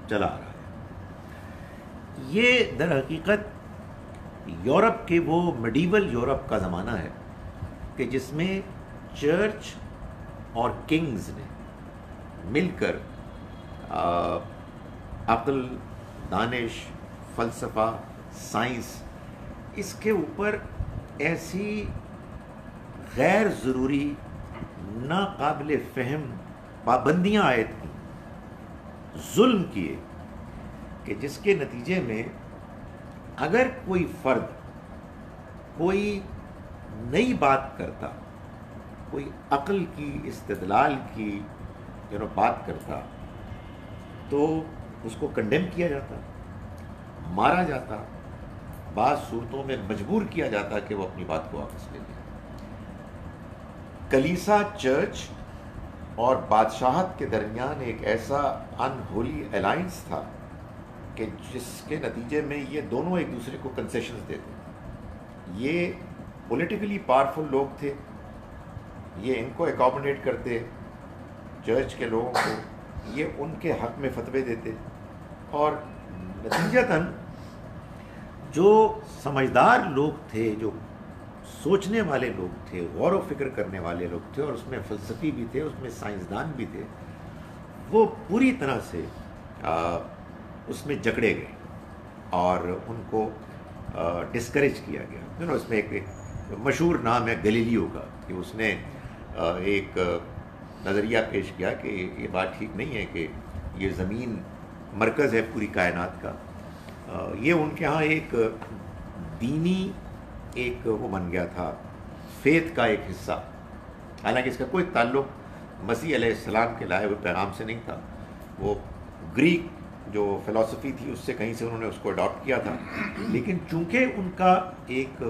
چلا آ رہا ہے۔ یہ در حقیقت یورپ کے، وہ میڈیول یورپ کا زمانہ ہے کہ جس میں چرچ اور کنگز نے مل کر عقل، دانش، فلسفہ، سائنس، اس کے اوپر ایسی غیر ضروری، ناقابل فہم پابندیاں عائد کی، ظلم کیے، کہ جس کے نتیجے میں اگر کوئی فرد کوئی نئی بات کرتا، کوئی عقل کی، استدلال کی بات کرتا، تو اس کو کنڈیم کیا جاتا، مارا جاتا، بعض صورتوں میں مجبور کیا جاتا کہ وہ اپنی بات کو واپس لے لے۔ کلیسا، چرچ اور بادشاہت کے درمیان ایک ایسا ان ہولی الائنس تھا کہ جس کے نتیجے میں یہ دونوں ایک دوسرے کو کنسیشنز دیتے۔ یہ پولیٹیکلی پاورفل لوگ تھے، یہ ان کو اکاموڈیٹ کرتے، چرچ کے لوگوں کو، یہ ان کے حق میں فتوے دیتے، اور نتیجتاً جو سمجھدار لوگ تھے، جو سوچنے والے لوگ تھے، غور و فکر کرنے والے لوگ تھے، اور اس میں فلسفی بھی تھے، اس میں سائنسدان بھی تھے، وہ پوری طرح سے اس میں جکڑے گئے اور ان کو ڈسکریج کیا گیا۔ اس میں ایک مشہور نام ہے گلیلیو کا، کہ اس نے ایک نظریہ پیش کیا کہ یہ بات ٹھیک نہیں ہے کہ یہ زمین مرکز ہے پوری کائنات کا۔ یہ ان کے ہاں ایک دینی ایک وہ بن گیا تھا، فیتھ کا ایک حصہ، حالانکہ اس کا کوئی تعلق مسیح علیہ السلام کے لائے ہوئے پیغام سے نہیں تھا، وہ گریک جو فلسفی تھی اس سے کہیں سے انہوں نے اس کو اڈاپٹ کیا تھا، لیکن چونکہ ان کا ایک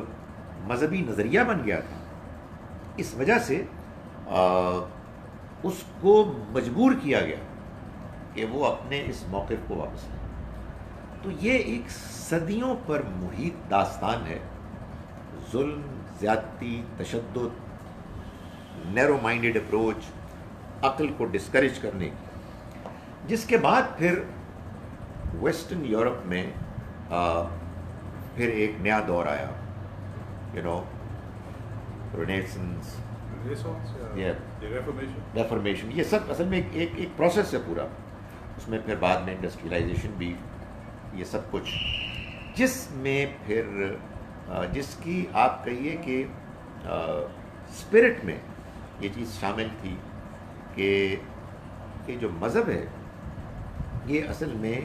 مذہبی نظریہ بن گیا تھا، اس وجہ سے اس کو مجبور کیا گیا کہ وہ اپنے اس موقف کو واپس لیں۔ تو یہ ایک صدیوں پر محیط داستان ہے، ظلم، زیادتی، تشدد، نیرو مائنڈڈ اپروچ، عقل کو ڈسکریج کرنے کی، جس کے بعد پھر ویسٹرن یورپ میں پھر ایک نیا دور آیا، رینیسنس، ریفارمیشن، یہ سب اصل میں ایک پروسیس ہے پورا، اس میں پھر بعد میں انڈسٹریلائزیشن بھی، یہ سب کچھ، جس میں پھر جس کی آپ کہیے کہ اسپرٹ میں یہ چیز شامل تھی کہ جو مذہب ہے یہ اصل میں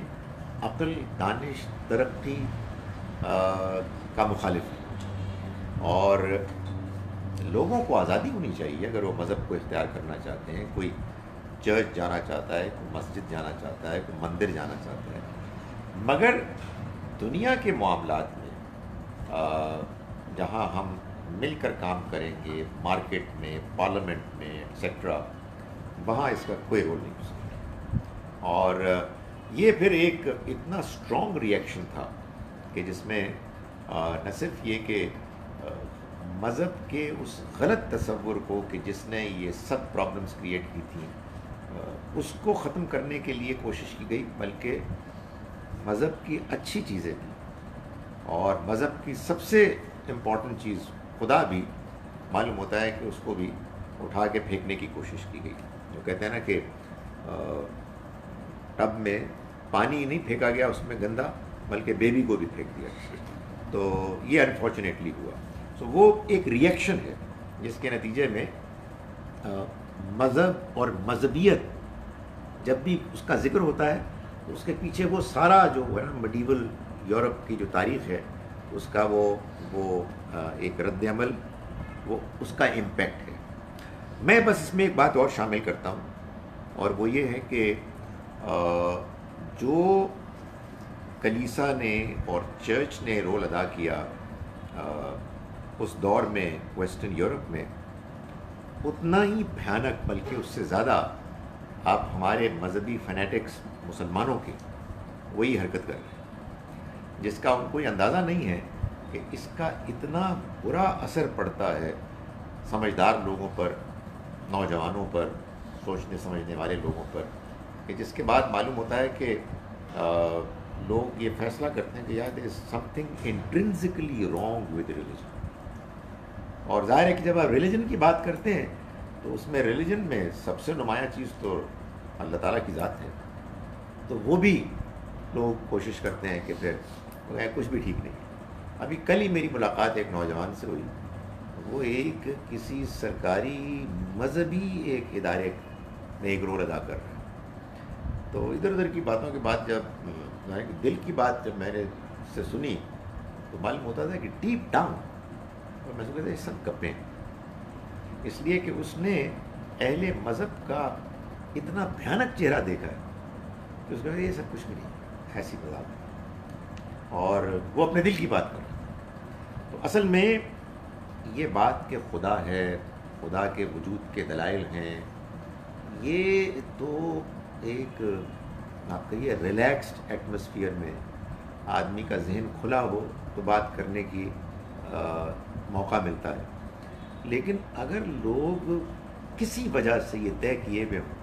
عقل، دانش، ترقی کا مخالف ہے، اور لوگوں کو آزادی ہونی چاہیے اگر وہ مذہب کو اختیار کرنا چاہتے ہیں، کوئی چرچ جانا چاہتا ہے، کوئی مسجد جانا چاہتا ہے، کوئی مندر جانا چاہتا ہے، مگر دنیا کے معاملات میں جہاں ہم مل کر کام کریں گے، مارکیٹ میں، پارلیمنٹ میں ایٹسیٹرا، وہاں اس کا کوئی رول نہیں ہو سکتا۔ اور یہ پھر ایک اتنا اسٹرانگ ریئیکشن تھا کہ جس میں نہ صرف یہ کہ مذہب کے اس غلط تصور کو کہ جس نے یہ سب پرابلمس کریٹ کی تھیں، اس کو ختم کرنے کے لیے کوشش کی گئی، بلکہ مذہب کی اچھی چیزیں بھی، اور مذہب کی سب سے امپورٹنٹ چیز خدا بھی معلوم ہوتا ہے کہ اس کو بھی اٹھا کے پھینکنے کی کوشش کی گئی۔ جو کہتے ہیں نا کہ ٹب میں پانی نہیں پھینکا گیا، اس میں گندا بلکہ بیبی کو بھی پھینک دیا. تو یہ انفارچونیٹلی ہوا. سو وہ ایک ریئیکشن ہے جس کے نتیجے میں مذہب اور مذہبیت جب بھی اس کا ذکر ہوتا ہے تو اس کے پیچھے وہ سارا جو ہے نا میڈیول یورپ کی جو تاریخ ہے اس کا وہ ایک رد عمل، وہ اس کا امپیکٹ ہے. میں بس اس میں ایک بات اور شامل کرتا ہوں، اور وہ یہ ہے کہ جو کلیسا نے اور چرچ نے رول ادا کیا اس دور میں ویسٹرن یورپ میں، اتنا ہی بھیانک بلکہ اس سے زیادہ آپ ہمارے مذہبی فینیٹکس مسلمانوں کے وہی حرکت کر رہے ہیں، جس کا ان کو یہ اندازہ نہیں ہے کہ اس کا اتنا برا اثر پڑتا ہے سمجھدار لوگوں پر، نوجوانوں پر، سوچنے سمجھنے والے لوگوں پر، کہ جس کے بعد معلوم ہوتا ہے کہ لوگ یہ فیصلہ کرتے ہیں کہ یار there is something intrinsically wrong with religion. اور ظاہر ہے کہ جب آپ ریلیجن کی بات کرتے ہیں تو اس میں ریلیجن میں سب سے نمایاں چیز تو اللہ تعالیٰ کی ذات ہے، تو وہ بھی لوگ کوشش کرتے ہیں کہ پھر کچھ بھی ٹھیک نہیں. ابھی کل ہی میری ملاقات ایک نوجوان سے ہوئی، وہ ایک کسی سرکاری مذہبی ایک ادارے میں ایک رول ادا کر رہا ہے. تو ادھر ادھر کی باتوں کے بعد جب دل کی بات جب میں نے اس سے سنی تو معلوم ہوتا تھا کہ ڈیپ ڈاؤن، اور میں سمجھتا یہ سب گپیں، اس لیے کہ اس نے اہل مذہب کا اتنا بھیانک چہرہ دیکھا ہے کہ اس کو یہ سب کچھ بھی نہیں، ایسی بات، اور وہ اپنے دل کی بات کر رہا ہے. تو اصل میں یہ بات کہ خدا ہے، خدا کے وجود کے دلائل ہیں، یہ تو ایک آپ کہیے ریلیکسڈ ایٹماسفیئر میں آدمی کا ذہن کھلا ہو تو بات کرنے کی موقع ملتا ہے. لیکن اگر لوگ کسی وجہ سے یہ طے کیے ہوئے ہوں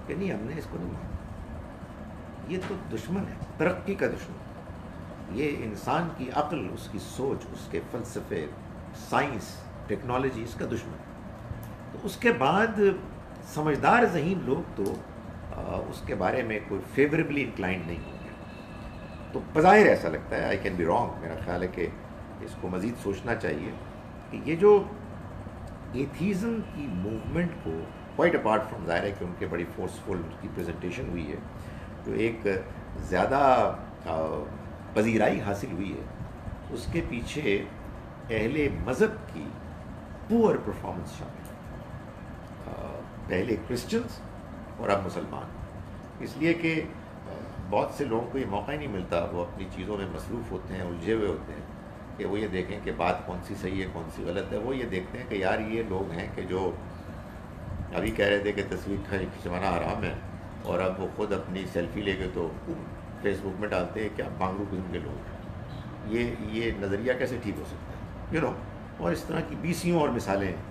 کہ نہیں ہم نے اس کو نہیں مانا، یہ تو دشمن ہے، ترقی کا دشمن، یہ انسان کی عقل، اس کی سوچ، اس کے فلسفے، سائنس، ٹیکنالوجی، اس کا دشمن. تو اس کے بعد سمجھدار ذہین لوگ تو اس کے بارے میں کوئی فیوریبلی انکلائنڈ نہیں ہوں گے. تو بظاہر ایسا لگتا ہے، آئی کین بی رانگ، میرا خیال ہے کہ اس کو مزید سوچنا چاہیے کہ یہ جو ایتھیزم کی موومنٹ کو کوائٹ اپارٹ فرام، ظاہر ہے کہ ان کے بڑی فورسفل کی پریزنٹیشن ہوئی ہے، جو ایک زیادہ پذیرائی حاصل ہوئی ہے، اس کے پیچھے اہل مذہب کی پور پرفارمنس شامل ہے، پہلے کرسچنز اور اب مسلمان. اس لیے کہ بہت سے لوگوں کو یہ موقع ہی نہیں ملتا، وہ اپنی چیزوں میں مصروف ہوتے ہیں، الجھے ہوئے ہوتے ہیں کہ وہ یہ دیکھیں کہ بات کون سی صحیح ہے کون سی غلط ہے. وہ یہ دیکھتے ہیں کہ یار یہ لوگ ہیں کہ جو ابھی کہہ رہے تھے کہ تصویر کھینچوانا حرام ہے، اور اب وہ خود اپنی سیلفی لے کے تو فیس بک میں ڈالتے ہیں کہ آپ بانگرو قسم کے لوگ ہیں. یہ نظریہ کیسے ٹھیک ہو سکتا ہے، اور اس طرح کی بیسیوں اور مثالیں ہیں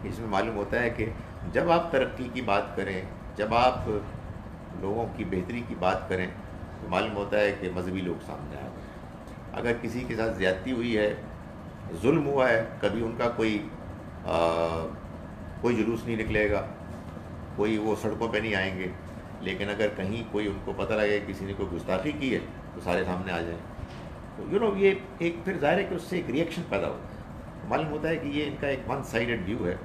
جس میں معلوم ہوتا ہے کہ جب آپ ترقی کی بات کریں، جب آپ لوگوں کی بہتری کی بات کریں تو معلوم ہوتا ہے کہ مذہبی لوگ سامنے آ گئے. اگر کسی کے ساتھ زیادتی ہوئی ہے، ظلم ہوا ہے، کبھی ان کا کوئی جلوس نہیں نکلے گا، کوئی وہ سڑکوں پہ نہیں آئیں گے. لیکن اگر کہیں کوئی ان کو پتہ لگے کہ کسی نے کوئی گستاخی کی ہے تو سارے سامنے آ جائیں. تو یہ ایک پھر ظاہر ہے کہ اس سے ایک ریئیکشن پیدا ہوتا ہے. معلوم ہوتا ہے کہ یہ ان کا ایک ون سائیڈڈ ویو ہے،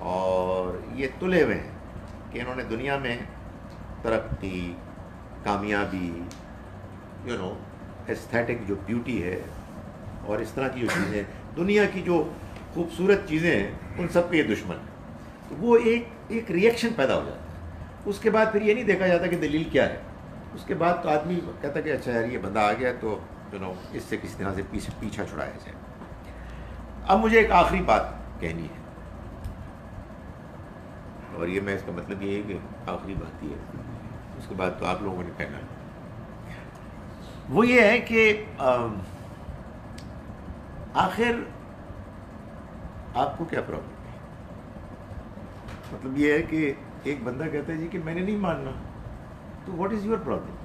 اور یہ تلے ہوئے ہیں کہ انہوں نے دنیا میں ترقی، کامیابی، ایستھیٹک جو بیوٹی ہے اور اس طرح کی جو چیزیں، دنیا کی جو خوبصورت چیزیں ہیں، ان سب کے یہ دشمن ہیں. تو وہ ایک ریئیکشن پیدا ہو جاتا ہے. اس کے بعد پھر یہ نہیں دیکھا جاتا کہ دلیل کیا ہے. اس کے بعد تو آدمی کہتا کہ اچھا یار یہ بندہ آ گیا تو اس سے کسی طرح سے پیچھا چھڑایا جائے. اب مجھے ایک آخری بات کہنی ہے، اور یہ میں اس کا مطلب یہ ہے کہ آخری بات ہی ہے، اس کے بعد تو آپ لوگوں نے کہنا ہے. وہ یہ ہے کہ آخر آپ کو کیا پرابلم ہے. مطلب یہ ہے کہ ایک بندہ کہتا ہے جی کہ میں نے نہیں ماننا، تو واٹ از یور پرابلم.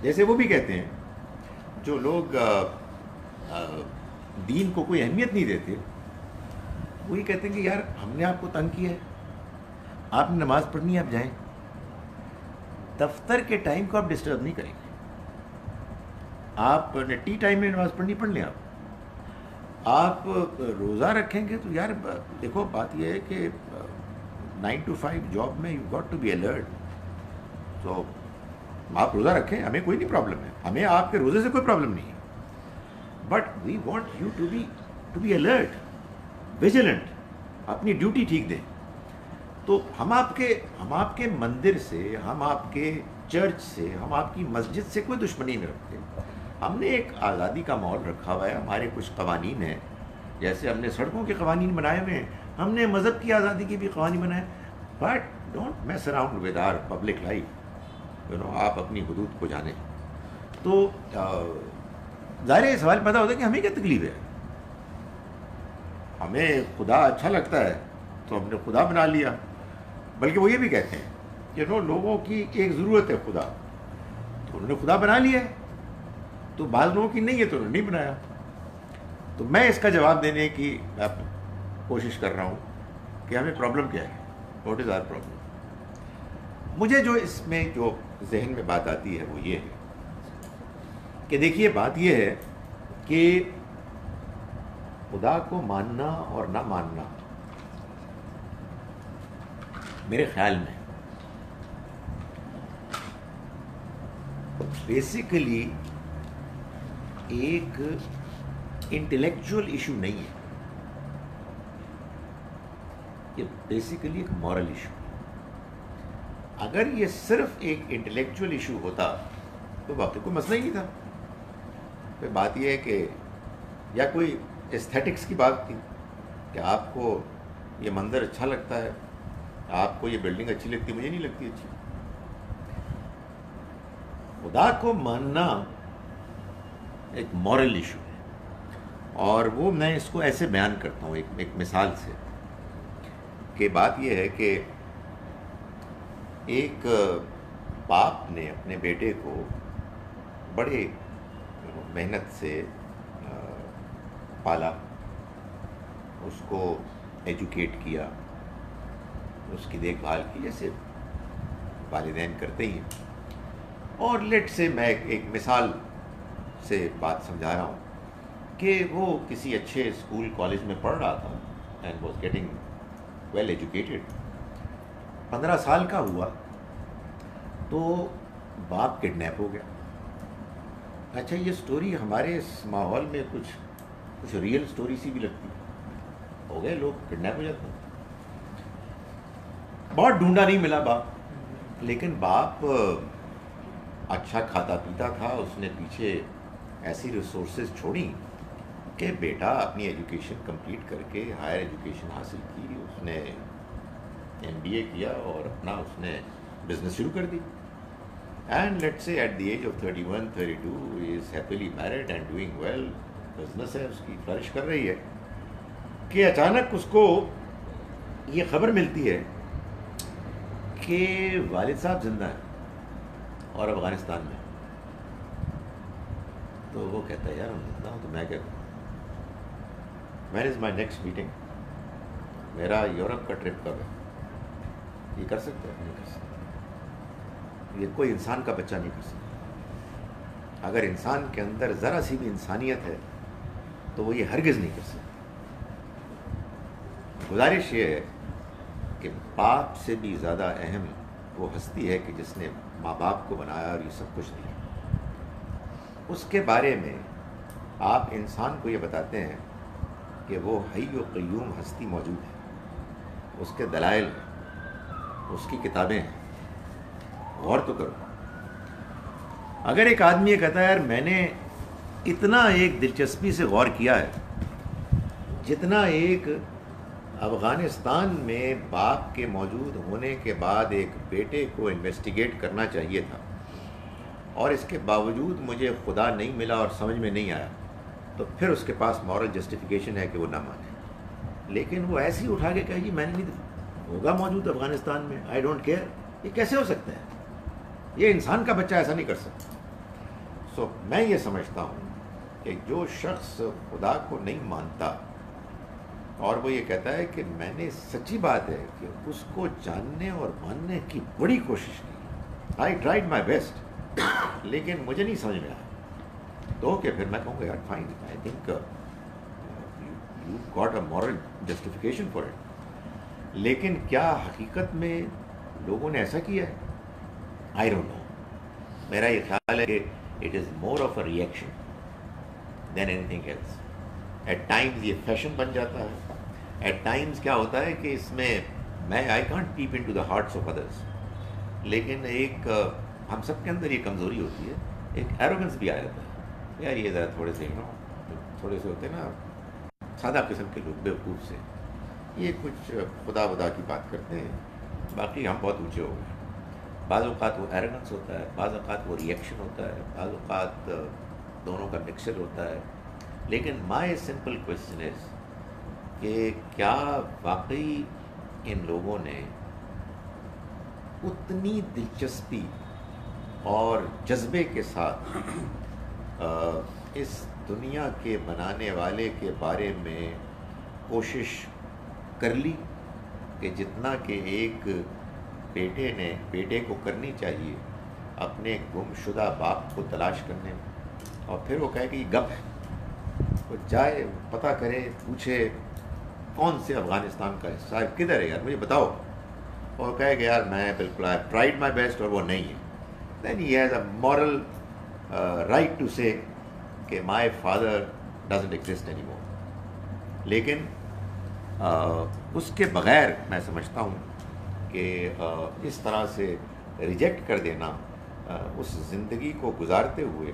جیسے وہ بھی کہتے ہیں جو لوگ دین کو کوئی اہمیت نہیں دیتے، وہی کہتے ہیں کہ یار ہم نے آپ کو تنگ کیا ہے، آپ نے نماز پڑھنی ہے آپ جائیں، دفتر کے ٹائم کو آپ ڈسٹرب نہیں کریں گے. آپ نے ٹی ٹائم میں نماز پڑھ لیں. آپ روزہ رکھیں گے تو یار دیکھو بات یہ ہے کہ 9 to 5 جاب میں you got to be alert. تو آپ روزہ رکھیں, ہمیں کوئی نہیں پرابلم ہے, ہمیں آپ کے روزے سے کوئی پرابلم نہیں ہے, but we want you to be alert, vigilant, اپنی ڈیوٹی ٹھیک دیں. تو ہم آپ کے مندر سے, ہم آپ کے چرچ سے, ہم آپ کی مسجد سے کوئی دشمنی نہیں رکھتے. ہم نے ایک آزادی کا ماحول رکھا ہوا ہے, ہمارے کچھ قوانین ہیں, جیسے ہم نے سڑکوں کے قوانین بنائے ہوئے ہیں, ہم نے مذہب کی آزادی کے بھی قوانین بنائے, but don't mess around with our public life. آپ اپنی حدود کو جانیں. تو ظاہر یہ سوال پیدا ہوتا ہے کہ ہمیں کیا تکلیف ہے, ہمیں خدا اچھا لگتا ہے تو ہم نے خدا بنا لیا. بلکہ وہ یہ بھی کہتے ہیں کہ لوگوں کی ایک ضرورت ہے خدا, تو انہوں نے خدا بنا لیا ہے, تو بعض لوگوں کی نہیں ہے تو انہوں نے نہیں بنایا. تو میں اس کا جواب دینے کی کوشش کر رہا ہوں کہ ہمیں پرابلم کیا ہے, واٹ از آور پرابلم. مجھے جو اس میں جو ذہن میں بات آتی ہے وہ یہ ہے کہ دیکھیے بات یہ ہے کہ خدا کو ماننا اور نہ ماننا میرے خیال میں بیسیکلی ایک انٹلیکچوئل ایشو نہیں ہے, یہ بیسیکلی ایک مورل ایشو. اگر یہ صرف ایک انٹلیکچوئل ایشو ہوتا تو واقعی کوئی مسئلہ ہی نہیں تھا. پھر بات یہ ہے کہ یا کوئی ایستھیٹکس کی بات تھی کہ آپ کو یہ منظر اچھا لگتا ہے, آپ کو یہ بلڈنگ اچھی لگتی, مجھے نہیں لگتی اچھی. خدا کو ماننا ایک مورل ایشو ہے, اور وہ میں اس کو ایسے بیان کرتا ہوں ایک مثال سے کہ بات یہ ہے کہ ایک باپ نے اپنے بیٹے کو بڑے محنت سے پالا, اس کو ایجوکیٹ کیا, اس کی دیکھ بھال کی جیسے والدین کرتے ہی ہیں. اور لیٹ سے میں ایک مثال سے بات سمجھا رہا ہوں کہ وہ کسی اچھے اسکول کالج میں پڑھ رہا تھا and was getting well educated. 15 سال کا ہوا تو باپ کڈنیپ ہو گیا. اچھا یہ سٹوری ہمارے اس ماحول میں کچھ ریئل سٹوری سی بھی لگتی ہے. ہو گئے لوگ کڈنیپ ہو جاتے ہیں. بہت ڈھونڈا نہیں ملا باپ, لیکن باپ اچھا کھاتا پیتا تھا, اس نے پیچھے ایسی ریسورسز چھوڑی کہ بیٹا اپنی ایجوکیشن کمپلیٹ کر کے ہائر ایجوکیشن حاصل کی, اس نے MBA کیا اور اپنا اس نے بزنس شروع کر دی. And let say at the age of 31-32 is happily married and doing well. Business ہے اس کی, فلرش کر رہی ہے, کہ اچانک اس کو یہ خبر ملتی ہے کہ والد صاحب زندہ ہیں اور افغانستان میں. تو وہ کہتا ہے یار ہم زندہ ہوں تو میں کیا کروں, when is my next meeting, میرا یورپ کا ٹرپ کب ہے. یہ کر سکتا ہے؟ نہیں کر سکتا. یہ کوئی انسان کا بچہ نہیں کر سکتا. اگر انسان کے اندر ذرا سی بھی انسانیت ہے تو وہ یہ ہرگز نہیں کر سکتا. گزارش یہ ہے کہ باپ سے بھی زیادہ اہم وہ ہستی ہے کہ جس نے ماں باپ کو بنایا اور یہ سب کچھ دیا. اس کے بارے میں آپ انسان کو یہ بتاتے ہیں کہ وہ حی و قیوم ہستی موجود ہے, اس کے دلائل ہیں, اس کی کتابیں ہیں. غور تو کرو. اگر ایک آدمی یہ کہتا ہے یار میں نے اتنا ایک دلچسپی سے غور کیا ہے جتنا ایک افغانستان میں باپ کے موجود ہونے کے بعد ایک بیٹے کو انویسٹیگیٹ کرنا چاہیے تھا, اور اس کے باوجود مجھے خدا نہیں ملا اور سمجھ میں نہیں آیا, تو پھر اس کے پاس مورل جسٹیفیکیشن ہے کہ وہ نہ مانے. لیکن وہ ایسے ہی اٹھا کے کہے جی میں نے نہیں ہوگا موجود افغانستان میں, آئی ڈونٹ کیئر. یہ کیسے ہو سکتا ہے؟ یہ انسان کا بچہ ایسا نہیں کر سکتا. سو میں یہ سمجھتا ہوں کہ جو شخص خدا کو نہیں مانتا اور وہ یہ کہتا ہے کہ میں نے, سچی بات ہے کہ اس کو جاننے اور ماننے کی بڑی کوشش کی, آئی ٹرائیڈ مائی بیسٹ, لیکن مجھے نہیں سمجھ میں آیا. تو اوکے پھر میں کہوں گا یار fine, I think you got a moral justification for it. لیکن کیا حقیقت میں لوگوں نے ایسا کیا ہے؟ I don't know. میرا یہ خیال ہے کہ it is more of a reaction than anything else. At times یہ فیشن بن جاتا ہے. ایٹ ٹائمز کیا ہوتا ہے کہ اس میں میں I can't peep into the hearts of others, لیکن ایک ہم سب کے اندر یہ کمزوری ہوتی ہے, ایک ایروگنس بھی آ جاتا ہے یار یہ ذرا تھوڑے سے تھوڑے سے ہوتے ہیں نا سادہ قسم کے لوگ بیوقوف سے, یہ کچھ خدا ودا کی بات کرتے ہیں, باقی ہم بہت اونچے ہو گئے. بعض اوقات وہ ایروگنس ہوتا ہے, بعض اوقات وہ ریئیکشن ہوتا ہے, بعض اوقات دونوں کا مکسچر ہوتا ہے. لیکن مائی سمپل کوشچن از کہ کیا واقعی ان لوگوں نے اتنی دلچسپی اور جذبے کے ساتھ اس دنیا کے بنانے والے کے بارے میں کوشش کر لی کہ جتنا کہ ایک بیٹے کو کرنی چاہیے اپنے گم شدہ باپ کو تلاش کرنے میں, اور پھر وہ کہے کہ یہ گپ ہے, وہ جائے پتہ کرے, پوچھے کون سے افغانستان کا حصہ ہے, کدھر ہے یار مجھے بتاؤ, اور کہے کہ یار میں بالکل آئی ٹرائیڈ مائی بیسٹ اور وہ نہیں ہے, then he has a moral right to say کہ my father doesn't exist any more. لیکن اس کے بغیر میں سمجھتا ہوں کہ اس طرح سے ریجیکٹ کر دینا اس زندگی کو گزارتے ہوئے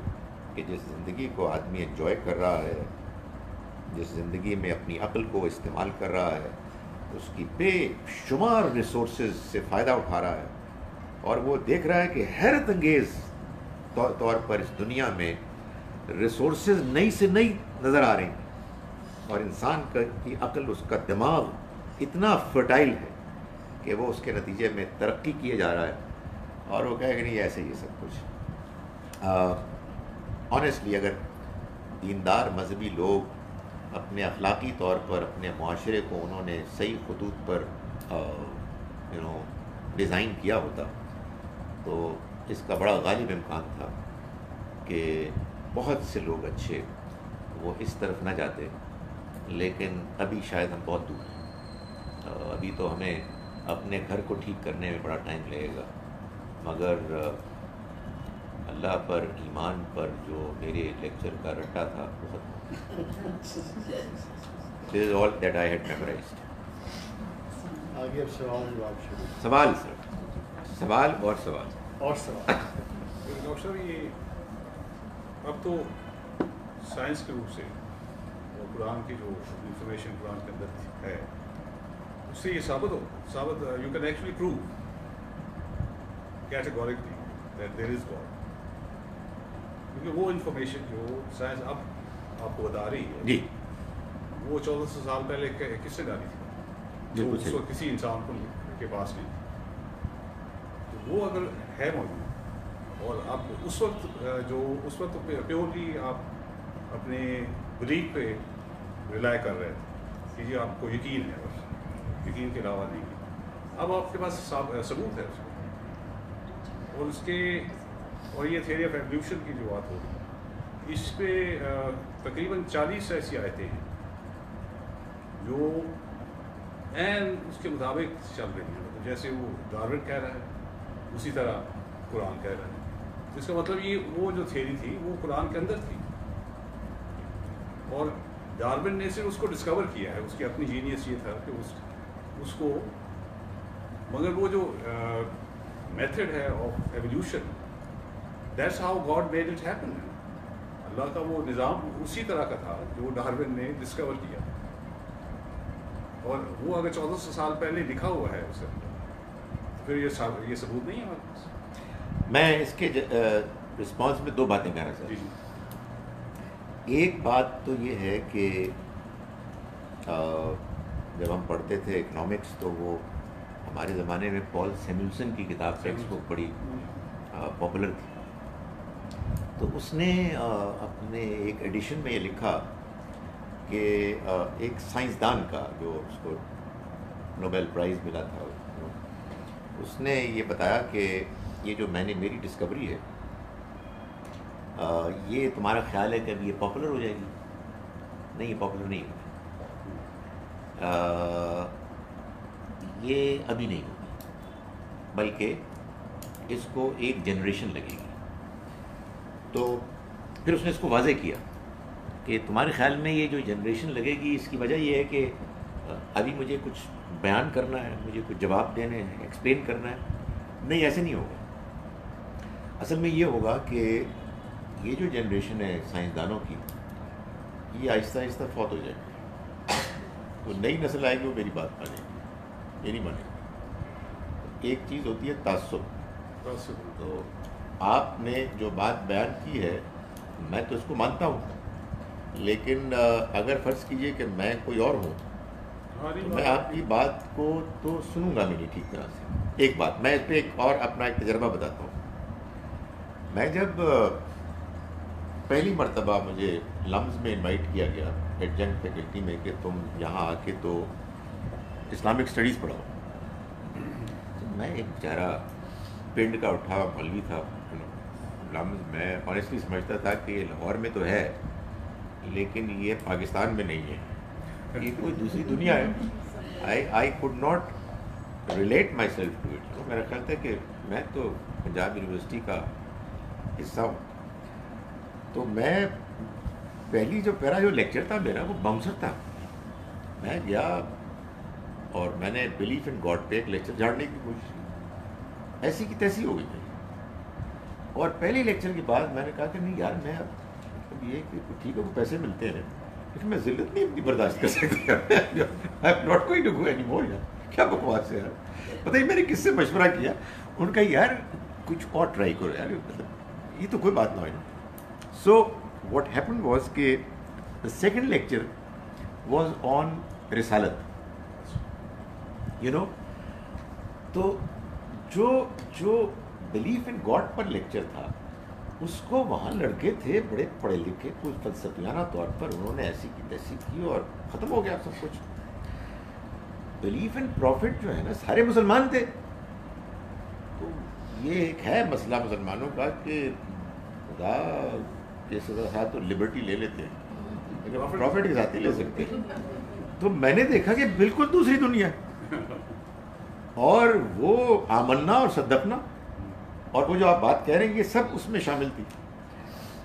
کہ جس زندگی کو آدمی انجوائے کر رہا ہے, جس زندگی میں اپنی عقل کو استعمال کر رہا ہے, اس کی بے شمار ریسورسز سے فائدہ اٹھا رہا ہے, اور وہ دیکھ رہا ہے کہ حیرت انگیز طور پر اس دنیا میں ریسورسز نئی سے نئی نظر آ رہی ہیں, اور انسان کی عقل, اس کا دماغ اتنا فرٹائل ہے کہ وہ اس کے نتیجے میں ترقی کیے جا رہا ہے, اور وہ کہے کہ نہیں ایسے ہی سب کچھ. آنیسٹلی اگر دیندار مذہبی لوگ اپنے اخلاقی طور پر اپنے معاشرے کو انہوں نے صحیح خطوط پر ڈیزائن کیا ہوتا تو اس کا بڑا غالب امکان تھا کہ بہت سے لوگ اچھے وہ اس طرف نہ جاتے. لیکن ابھی شاید ہم بہت دور ہیں, ابھی تو ہمیں اپنے گھر کو ٹھیک کرنے میں بڑا ٹائم لگے گا, مگر اللہ پر ایمان پر جو میرے لیکچر کا رٹا تھا بہت دس از آل دیٹ آئی ہیڈ میمورائزڈ. آگے اب سوال جواب شروع. سوال سر, سوال اور سوال اور سوال. ڈاکٹر صاحب یہ اب تو سائنس کے روپ سے اور قرآن کی جو انفارمیشن قرآن کے اندر ہے اس سے یہ ثابت you can actually prove categorically that there is God, کیونکہ وہ انفارمیشن جو سائنس اب آپ کو بتا رہی ہے جی وہ 1400 سال پہلے کس نے ڈالی تھی جو اس وقت کسی انسان کے پاس نہیں تھی. تو وہ اگر ہے موجود اور اب اس وقت پیورلی آپ اپنے بلیف پہ ریلائی کر رہے تھے کہ یہ آپ کو یقین ہے, بس یقین کے علاوہ نہیں. اب آپ کے پاس ثبوت ہے اس کو, اور اس کے اور یہ تھیوری آف ایولیوشن کی جو بات ہوگی اس پہ تقریباً 40 ایسی آیتیں ہیں جو عین اس کے مطابق چل رہی ہیں, جیسے وہ ڈارون کہہ رہا ہے اسی طرح قرآن کہہ رہا ہے. اس کا مطلب یہ وہ جو تھیوری تھی وہ قرآن کے اندر تھی, اور ڈارون نے صرف اس کو ڈسکور کیا ہے, اس کی اپنی جینیس یہ تھا کہ اس کو, مگر وہ جو میتھڈ ہے of evolution that's how God made it happen. اللہ کا وہ نظام اسی طرح کا تھا جو ڈارون نے ڈسکور کیا, اور وہ اگر 1400 سال پہلے لکھا ہوا ہے اسے تو پھر یہ ثبوت نہیں ہے ہمارے پاس. میں اس کے رسپانس میں دو باتیں کہنا چاہتا ہوں. ایک بات تو یہ ہے کہ جب ہم پڑھتے تھے اکنامکس تو وہ ہمارے زمانے میں پال سیمولسن کی کتاب ٹیکسٹ بک بڑی پاپولر تھی. تو اس نے اپنے ایک ایڈیشن میں یہ لکھا کہ ایک سائنسدان کا جو اس کو نوبیل پرائز ملا تھا, اس نے یہ بتایا کہ یہ جو میں نے میری ڈسکوری ہے یہ تمہارا خیال ہے کہ اب یہ پاپولر ہو جائے گی؟ نہیں، یہ پاپولر نہیں ہوگی، یہ ابھی نہیں ہوگی، بلکہ اس کو ایک جنریشن لگے گی۔ تو پھر اس نے اس کو واضح کیا کہ تمہارے خیال میں یہ جو جنریشن لگے گی اس کی وجہ یہ ہے کہ ابھی مجھے کچھ بیان کرنا ہے، مجھے کچھ جواب دینے ہیں، ایکسپلین کرنا ہے۔ نہیں، ایسے نہیں ہوگا۔ اصل میں یہ ہوگا کہ یہ جو جنریشن ہے سائنسدانوں کی، یہ آہستہ آہستہ فوت ہو جائے گی، تو نئی نسل آئے گی، وہ میری بات مانے گی، یہ نہیں مانے گی۔ ایک چیز ہوتی ہے تعصب۔ تو آپ نے جو بات بیان کی ہے میں تو اس کو مانتا ہوں، لیکن اگر فرض کیجئے کہ میں کوئی اور ہوں تو میں آپ کی بات کو تو سنوں گا بھی نہیں ٹھیک طرح سے۔ ایک بات میں اس پہ ایک اور اپنا ایک تجربہ بتاتا ہوں۔ میں جب پہلی مرتبہ مجھے لمز میں انوائٹ کیا گیا ایڈجنکٹ فیکلٹی میں کہ تم یہاں آ کے تو اسلامک اسٹڈیز پڑھاؤ، تو میں ایک بیچارہ پنڈ کا اٹھا مولوی تھا لمز، میں آنیسٹلی سمجھتا تھا کہ یہ لاہور میں تو ہے لیکن یہ پاکستان میں نہیں ہے، یہ کوئی دوسری دنیا ہے۔ I could not relate myself to it. میرا خیال تھا کہ میں تو پنجاب یونیورسٹی کا حصہ ہوں۔ تو میں پہلی جو لیکچر تھا میرا وہ بمسر تھا۔ میں گیا اور میں نے بلیف ان گاڈ پہ ایک لیکچر جھاڑنے کی کوشش کی، ایسی کی تیسی ہو گئی میری۔ اور پہلے لیکچر کے بعد میں نے کہا کہ نہیں یار، میں اب یہ کہ ٹھیک ہے وہ پیسے ملتے ہیں لیکن میں ذلت نہیں اپنی برداشت کر سکتا، I am not going to go any more. یار کیا بکواس ہے یار، پتہ ہی میں نے کس سے مشورہ کیا، ان کا یار کچھ اور ٹرائی کرو یار، مطلب یہ تو کوئی بات نہ ہوئی نا۔ سو واٹ ہیپن واز کہ the second lecture was on رسالت، یو نو۔ تو جو belief in God per lecture تھا اس کو وہاں لڑکے تھے بڑے پڑھے لکھے، کوئی فلسفیانہ طور پر انہوں نے ایسی کی تیسی کی اور ختم ہو گیا سب کچھ۔ بلیف ان پروفٹ جو ہے نا سارے مسلمان تھے۔ تو یہ ایک ہے مسئلہ مسلمانوں کا کہ خدا کے ساتھ تو لبرٹی لے لیتے ہیں لیکن پروفٹ کے ساتھ ہی لے سکتے۔ تو میں نے دیکھا کہ بالکل دوسری دنیا، اور وہ آمنا اور صدقنا اور وہ جو آپ بات کہہ رہے ہیں یہ سب اس میں شامل تھی۔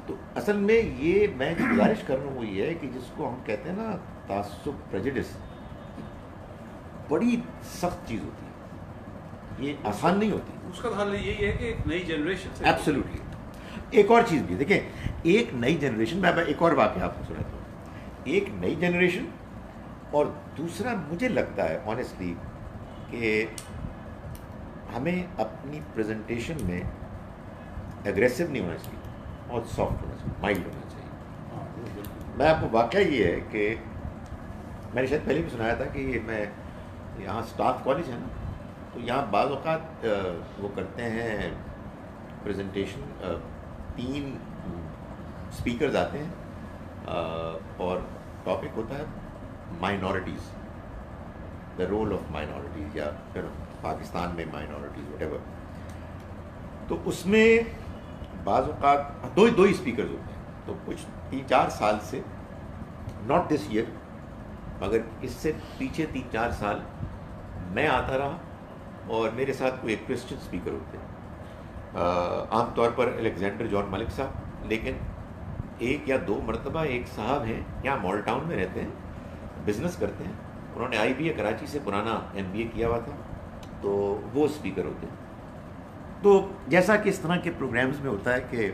تو اصل میں یہ میں جو گزارش کر رہا ہوں وہ یہ ہے کہ جس کو ہم کہتے ہیں نا تعصب، پریجڈس، بڑی سخت چیز ہوتی ہے، یہ آسان نہیں ہوتی۔ اس کا حل یہی ہے کہ ایک نئی جنریشن، ایبسلیوٹلی۔ ایک اور چیز بھی دیکھیں، ایک نئی جنریشن، میں ایک اور واقعہ آپ کو سناتا ہوں۔ ایک نئی جنریشن اور دوسرا مجھے لگتا ہے آنیسٹلی کہ ہمیں اپنی پریزنٹیشن میں ایگریسو نہیں ہونا چاہیے اور سافٹ ہونا چاہیے، مائلڈ ہونا چاہیے۔ میں آپ کو واقعہ یہ ہے کہ میں نے شاید پہلے بھی سنایا تھا کہ یہ میں یہاں اسٹاف کالج ہے نا، تو یہاں بعض اوقات وہ کرتے ہیں پریزنٹیشن، 3 اسپیکرز آتے ہیں اور ٹاپک ہوتا ہے minorities, the role of minorities, یا پاکستان میں مائنورٹیز وٹ ایور۔ تو اس میں بعض اوقات دو ہی اسپیکرز ہوتے ہیں، تو کچھ 3-4 سال سے، ناٹ دس ایئر مگر اس سے پیچھے 3-4 سال میں آتا رہا اور میرے ساتھ کوئی ایک کرسچن اسپیکر ہوتے ہیں، عام طور پر الیگزینڈر جان ملک صاحب، لیکن 1 یا 2 مرتبہ ایک صاحب ہیں یہاں مال ٹاؤن میں رہتے ہیں، بزنس کرتے ہیں، انہوں نے IBA کراچی سے پرانا MBA کیا ہوا تھا، تو وہ اسپیکر ہوتے ہیں۔ تو جیسا کہ اس طرح کے پروگرامز میں ہوتا ہے کہ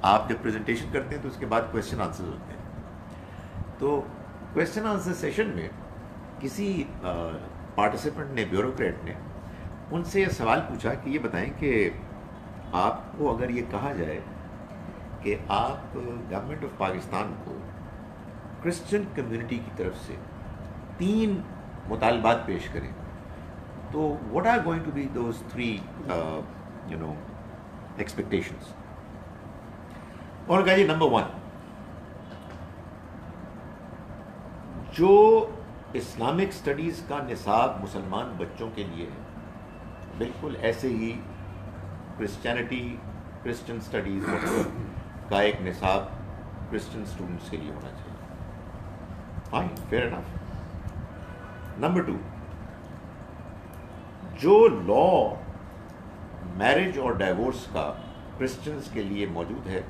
آپ جب پریزنٹیشن کرتے ہیں تو اس کے بعد کویسچن آنسرز ہوتے ہیں۔ تو کویسچن آنسر سیشن میں کسی پارٹیسپینٹ نے، بیوروکریٹ نے ان سے یہ سوال پوچھا کہ یہ بتائیں کہ آپ کو اگر یہ کہا جائے کہ آپ گورنمنٹ آف پاکستان کو کرسچن کمیونٹی کی طرف سے 3 مطالبات پیش کریں، تو what are going to be those 3 expectations؟ اور کہا جی نمبر 1، جو اسلامک اسٹڈیز کا نصاب مسلمان بچوں کے لیے ہے بالکل ایسے ہی کرسچینٹی کرسچن اسٹڈیز کا ایک نصاب کرسچن اسٹوڈنٹس کے لیے ہونا چاہیے. Fine, fair enough. نمبر 2, جو لا میرج اور ڈائیورس کا کرسچنس کے لیے موجود ہے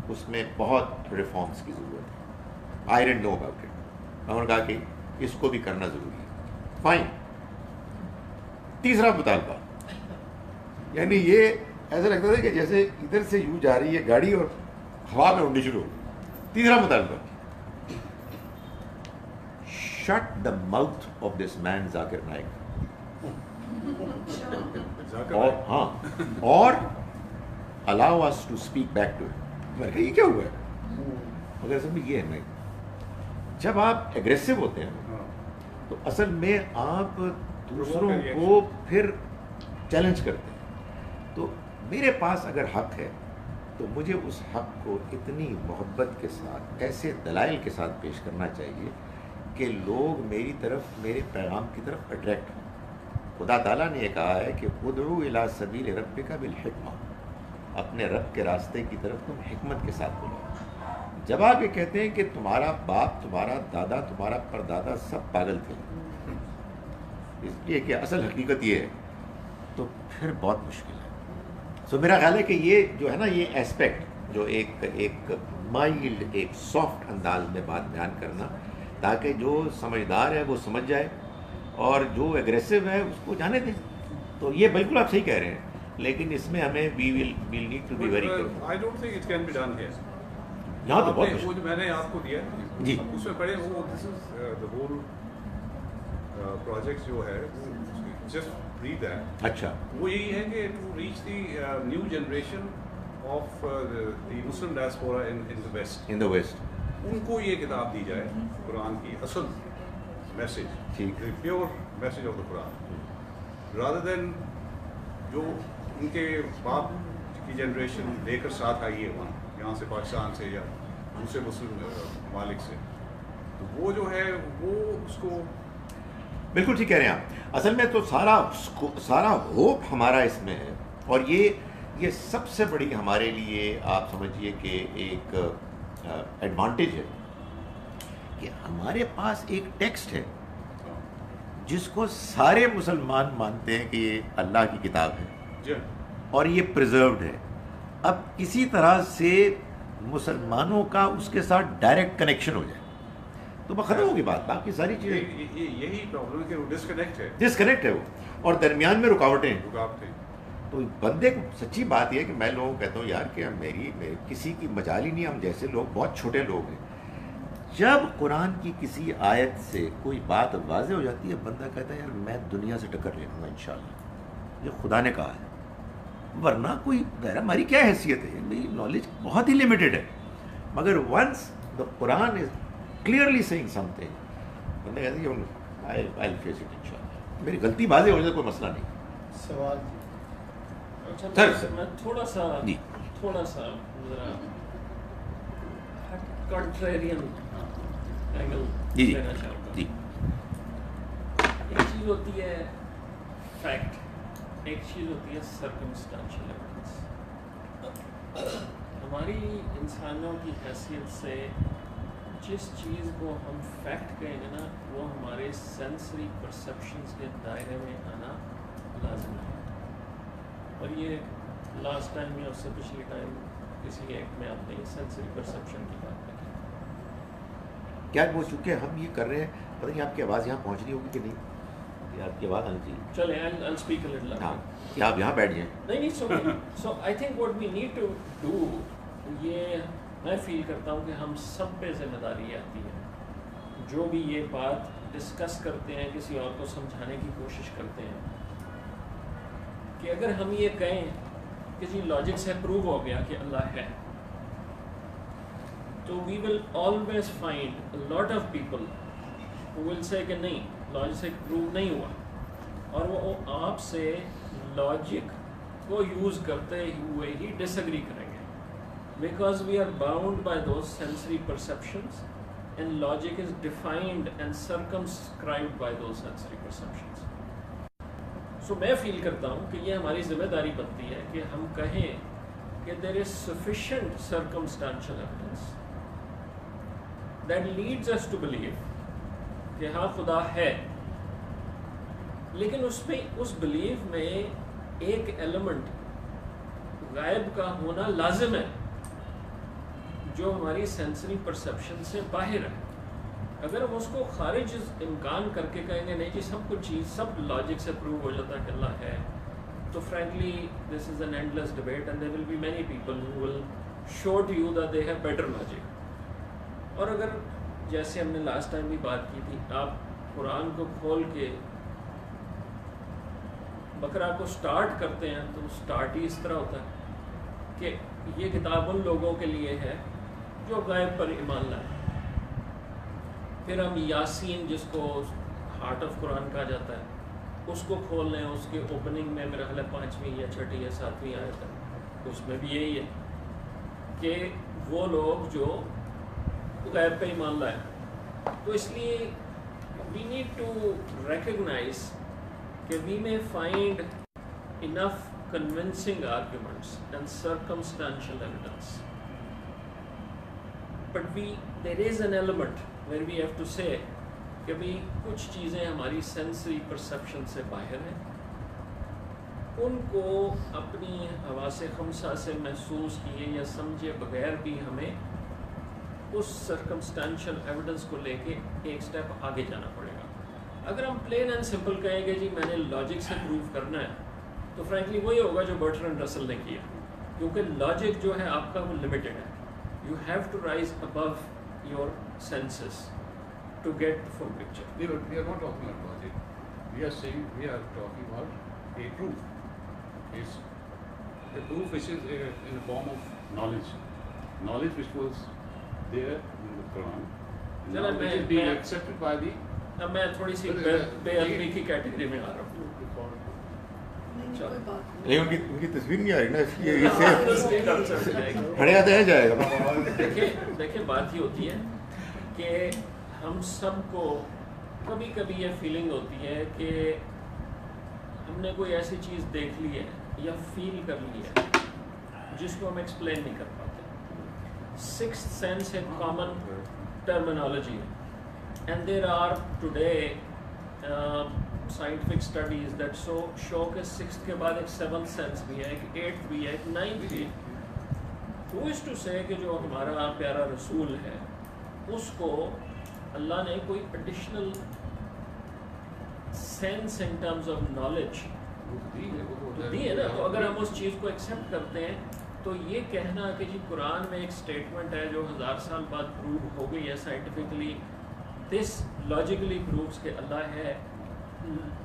اس میں بہت ریفارمس کی ضرورت ہے. I don't know about it. انہوں نے کہا کہ اس کو بھی کرنا ضروری ہے. فائن. تیسرا مطالبہ, یعنی یہ ایسا لگتا تھا کہ جیسے ادھر سے یوں جا رہی ہے گاڑی اور ہوا میں اڑنی شروع ہو. تیسرا مطالبہ, shut the mouth of this man Zakir Naik. اور ہاں, اور allow us to speak back to him. میں نے کہا یہ کیا ہوا ہے؟ مگر اصل میں یہ ہے نہیں, جب آپ ایگریسو ہوتے ہیں تو اصل میں آپ دوسروں کو پھر چیلنج کرتے ہیں. تو میرے پاس اگر حق ہے تو مجھے اس حق کو اتنی محبت کے ساتھ, ایسے دلائل کے ساتھ پیش کرنا چاہیے کہ لوگ میری طرف, میرے پیغام کی طرف اٹریکٹ ہوں. خدا تعالیٰ نے یہ کہا ہے کہ ادعو الی سبیل ربک بالحکمہ, اپنے رب کے راستے کی طرف تم حکمت کے ساتھ بولو. جب آپ یہ کہتے ہیں کہ تمہارا باپ, تمہارا دادا, تمہارا پردادا سب پاگل تھے, اس لیے کہ اصل حقیقت یہ ہے, تو پھر بہت مشکل ہے. سو میرا خیال ہے کہ یہ جو ہے نا, یہ ایسپیکٹ جو ایک مائلڈ, ایک سافٹ انداز میں بات بیان کرنا, تاکہ جو سمجھدار ہے وہ سمجھ جائے اور جو ایگریسو ہے اس کو جانے دیں. تو یہ بالکل آپ صحیح کہہ رہے ہیں, لیکن اس میں ہمیں we'll need to be very careful. I don't think it can be done here. یہاں تو بہت وہ جو میں نے آپ کو دیا جی, اس میں پڑھے وہ this is the whole project جو ہے, just read that. اچھا, وہ یہی ہے کہ to reach the new generation of the Muslim diaspora in the West. in the West. ان کو یہ کتاب دی جائے, قرآن کی اصل میسج, ٹھیک, the pure message of the Quran, rather than جو ان کے باپ کی جنریشن لے کر ساتھ آئی ہے وہاں, یہاں سے پاکستان سے یا دوسرے مسلم ممالک سے, تو وہ جو ہے وہ اس کو بالکل ٹھیک کہہ رہے ہیں آپ. اصل میں تو سارا ہوپ ہمارا اس میں ہے, اور یہ سب سے بڑی ہمارے لیے آپ سمجھیے کہ ایک ایڈوانٹیج ہے کہ ہمارے پاس ایک ٹیکسٹ ہے جس کو سارے مسلمان مانتے ہیں کہ یہ اللہ کی کتاب ہے اور یہ پریزروڈ ہے. اب کسی طرح سے مسلمانوں کا اس کے ساتھ ڈائریکٹ کنیکشن ہو جائے تو وہ ختم ہوگی بات. باقی ساری چیزیں یہی پرابلم ہے کہ وہ ڈسکنیکٹ ہے وہ, اور درمیان میں رکاوٹیں. تو بندے کو سچی بات یہ ہے کہ میں لوگوں کو کہتا ہوں یار کہ میری کسی کی مجال ہی نہیں, ہم جیسے لوگ بہت چھوٹے لوگ ہیں. جب قرآن کی کسی آیت سے کوئی بات واضح ہو جاتی ہے, بندہ کہتا ہے یار میں دنیا سے ٹکر لے لوں گا انشاءاللہ, یہ خدا نے کہا ہے, ورنہ کوئی ہماری کیا حیثیت ہے, میری نالج بہت ہی لمیٹڈ ہے. مگر ونس دا قرآن is clearly saying something, بندہ کہتا ہے I'll face it انشاءاللہ, میری غلطی واضح ہو جائے کوئی مسئلہ نہیں. سوال میں تھوڑا سا ذرا کنٹریرین اینگل لینا چاہوں گا. ایک چیز ہوتی ہے فیکٹ, ایک چیز ہوتی ہے سرکمسٹانشل ایویڈنس. ہماری انسانوں کی حیثیت سے جس چیز کو ہم فیکٹ کہیں گے نا, وہ ہمارے سینسری پرسیپشنز کے دائرے میں آنا لازم ہے. اور یہ لاسٹ ٹائم یا اس سے پچھلے ٹائم کسی ایک میں آپ نے سینسری پرسیپشن کی بات کی. کیا وہ چونکہ ہم یہ کر رہے ہیں, پتہ نہیں آپ کی آواز یہاں پہنچ رہی ہوگی کہ نہیں, یہ آپ کی آواز آنی چاہیے. چلے I'll speak a little. ہاں, کیا آپ یہاں بیٹھ جائیں. نہیں, so I think what we need to do, یہ میں فیل کرتا ہوں کہ ہم سب پہ ذمہ داری آتی ہے. جو بھی یہ بات ڈسکس کرتے ہیں, کسی اور کو سمجھانے کی کوشش کرتے ہیں, کہ اگر ہم یہ کہیں کہ جی لاجک سے پروو ہو گیا کہ اللہ ہے, تو we will always find lot of people who will say کہ نہیں, لاجک سے پروو نہیں ہوا, اور وہ آپ سے لاجک کو یوز کرتے ہوئے ہی ڈس ایگری کریں گے, because we are bound by those sensory perceptions and logic is defined and circumscribed by those sensory perceptions. So میں فیل کرتا ہوں کہ یہ ہماری ذمہ داری بنتی ہے کہ ہم کہیں کہ there is sufficient circumstantial evidence that leads us to believe کہ ہاں خدا ہے, لیکن اس بلیف میں ایک ایلیمنٹ غائب کا ہونا لازم ہے جو ہماری سینسری پرسیپشن سے باہر ہے. اگر ہم اس کو خارج امکان کر کے کہیں گے نہیں جی سب کچھ چیز سب لاجک سے پروو ہو جاتا ہے کہ اللہ ہے, تو frankly this is an endless debate and there will be many people who will show to you that they have better logic. اور اگر جیسے ہم نے لاسٹ ٹائم بھی بات کی تھی, آپ قرآن کو کھول کے بقرہ کو سٹارٹ کرتے ہیں تو سٹارٹ ہی اس طرح ہوتا ہے کہ یہ کتاب ان لوگوں کے لیے ہے جو غیب پر ایمان لائے. پھر ہم یاسین جس کو ہارٹ آف قرآن کہا جاتا ہے اس کو کھول لیں, اس کے اوپننگ میں میرا خیال ہے 5ویں یا 6ٹھی یا 7ویں آیت ہے, اس میں بھی یہی ہے کہ وہ لوگ جو غیب پہ ایمان لائے. تو اس لیے وی نیڈ ٹو ریکگنائز کہ وی may find enough convincing arguments and circumstantial evidence, but there is an element where we have to say کہ بھی کچھ چیزیں ہماری سینسری پرسیپشن سے باہر ہیں, ان کو اپنی حواس خمسہ سے محسوس کیے یا سمجھے بغیر بھی ہمیں اس سرکمسٹانشل ایویڈنس کو لے کے ایک سٹیپ آگے جانا پڑے گا. اگر ہم پلین اینڈ سمپل کہیں گے جی میں نے لاجک سے پروو کرنا ہے, تو فرینکلی وہی ہوگا جو برٹرینڈ رسل نے کیا, کیونکہ لاجک جو ہے آپ کا وہ لمیٹڈ ہے. You have to rise above your senses to get the full picture. We are not talking about logic. We are saying we are talking about a proof. It's a proof which is in the form of knowledge. Knowledge which was there in the Quran. Now it is being accepted by the. اب میں تھوڑی سی بے علمی کی category میں آ رہا ہوں. لیکن ان کی تصویر نہیں آ رہی نا, اس لیے یہ پڑھے آتے ہیں جائے گا. دیکھیں بات یہ ہوتی ہے کہ ہم سب کو کبھی کبھی یہ فیلنگ ہوتی ہے کہ ہم نے کوئی ایسی چیز دیکھ لی ہے یا فیل کر لی ہے جس کو ہم ایکسپلین نہیں کر پاتے. سکستھ سینس ایک کامن ٹرمینالوجی ہے, and there are today scientific studies that show کہ سکستھ کے بعد ایک سیونتھ سینس بھی ہے, ایک ایٹتھ بھی ہے, ایک نائنتھ بھی ہے. ہو از ٹو سے کہ جو ہمارا پیارا رسول ہے اس کو اللہ نے کوئی additional sense in terms of knowledge دی ہے نا. تو اگر ہم اس چیز کو ایکسیپٹ کرتے ہیں تو یہ کہنا کہ جی قرآن میں ایک اسٹیٹمنٹ ہے جو 1000 سال بعد پروو ہو گئی ہے سائنٹیفکلی, دس لاجیکلی پرووز کہ اللہ ہے,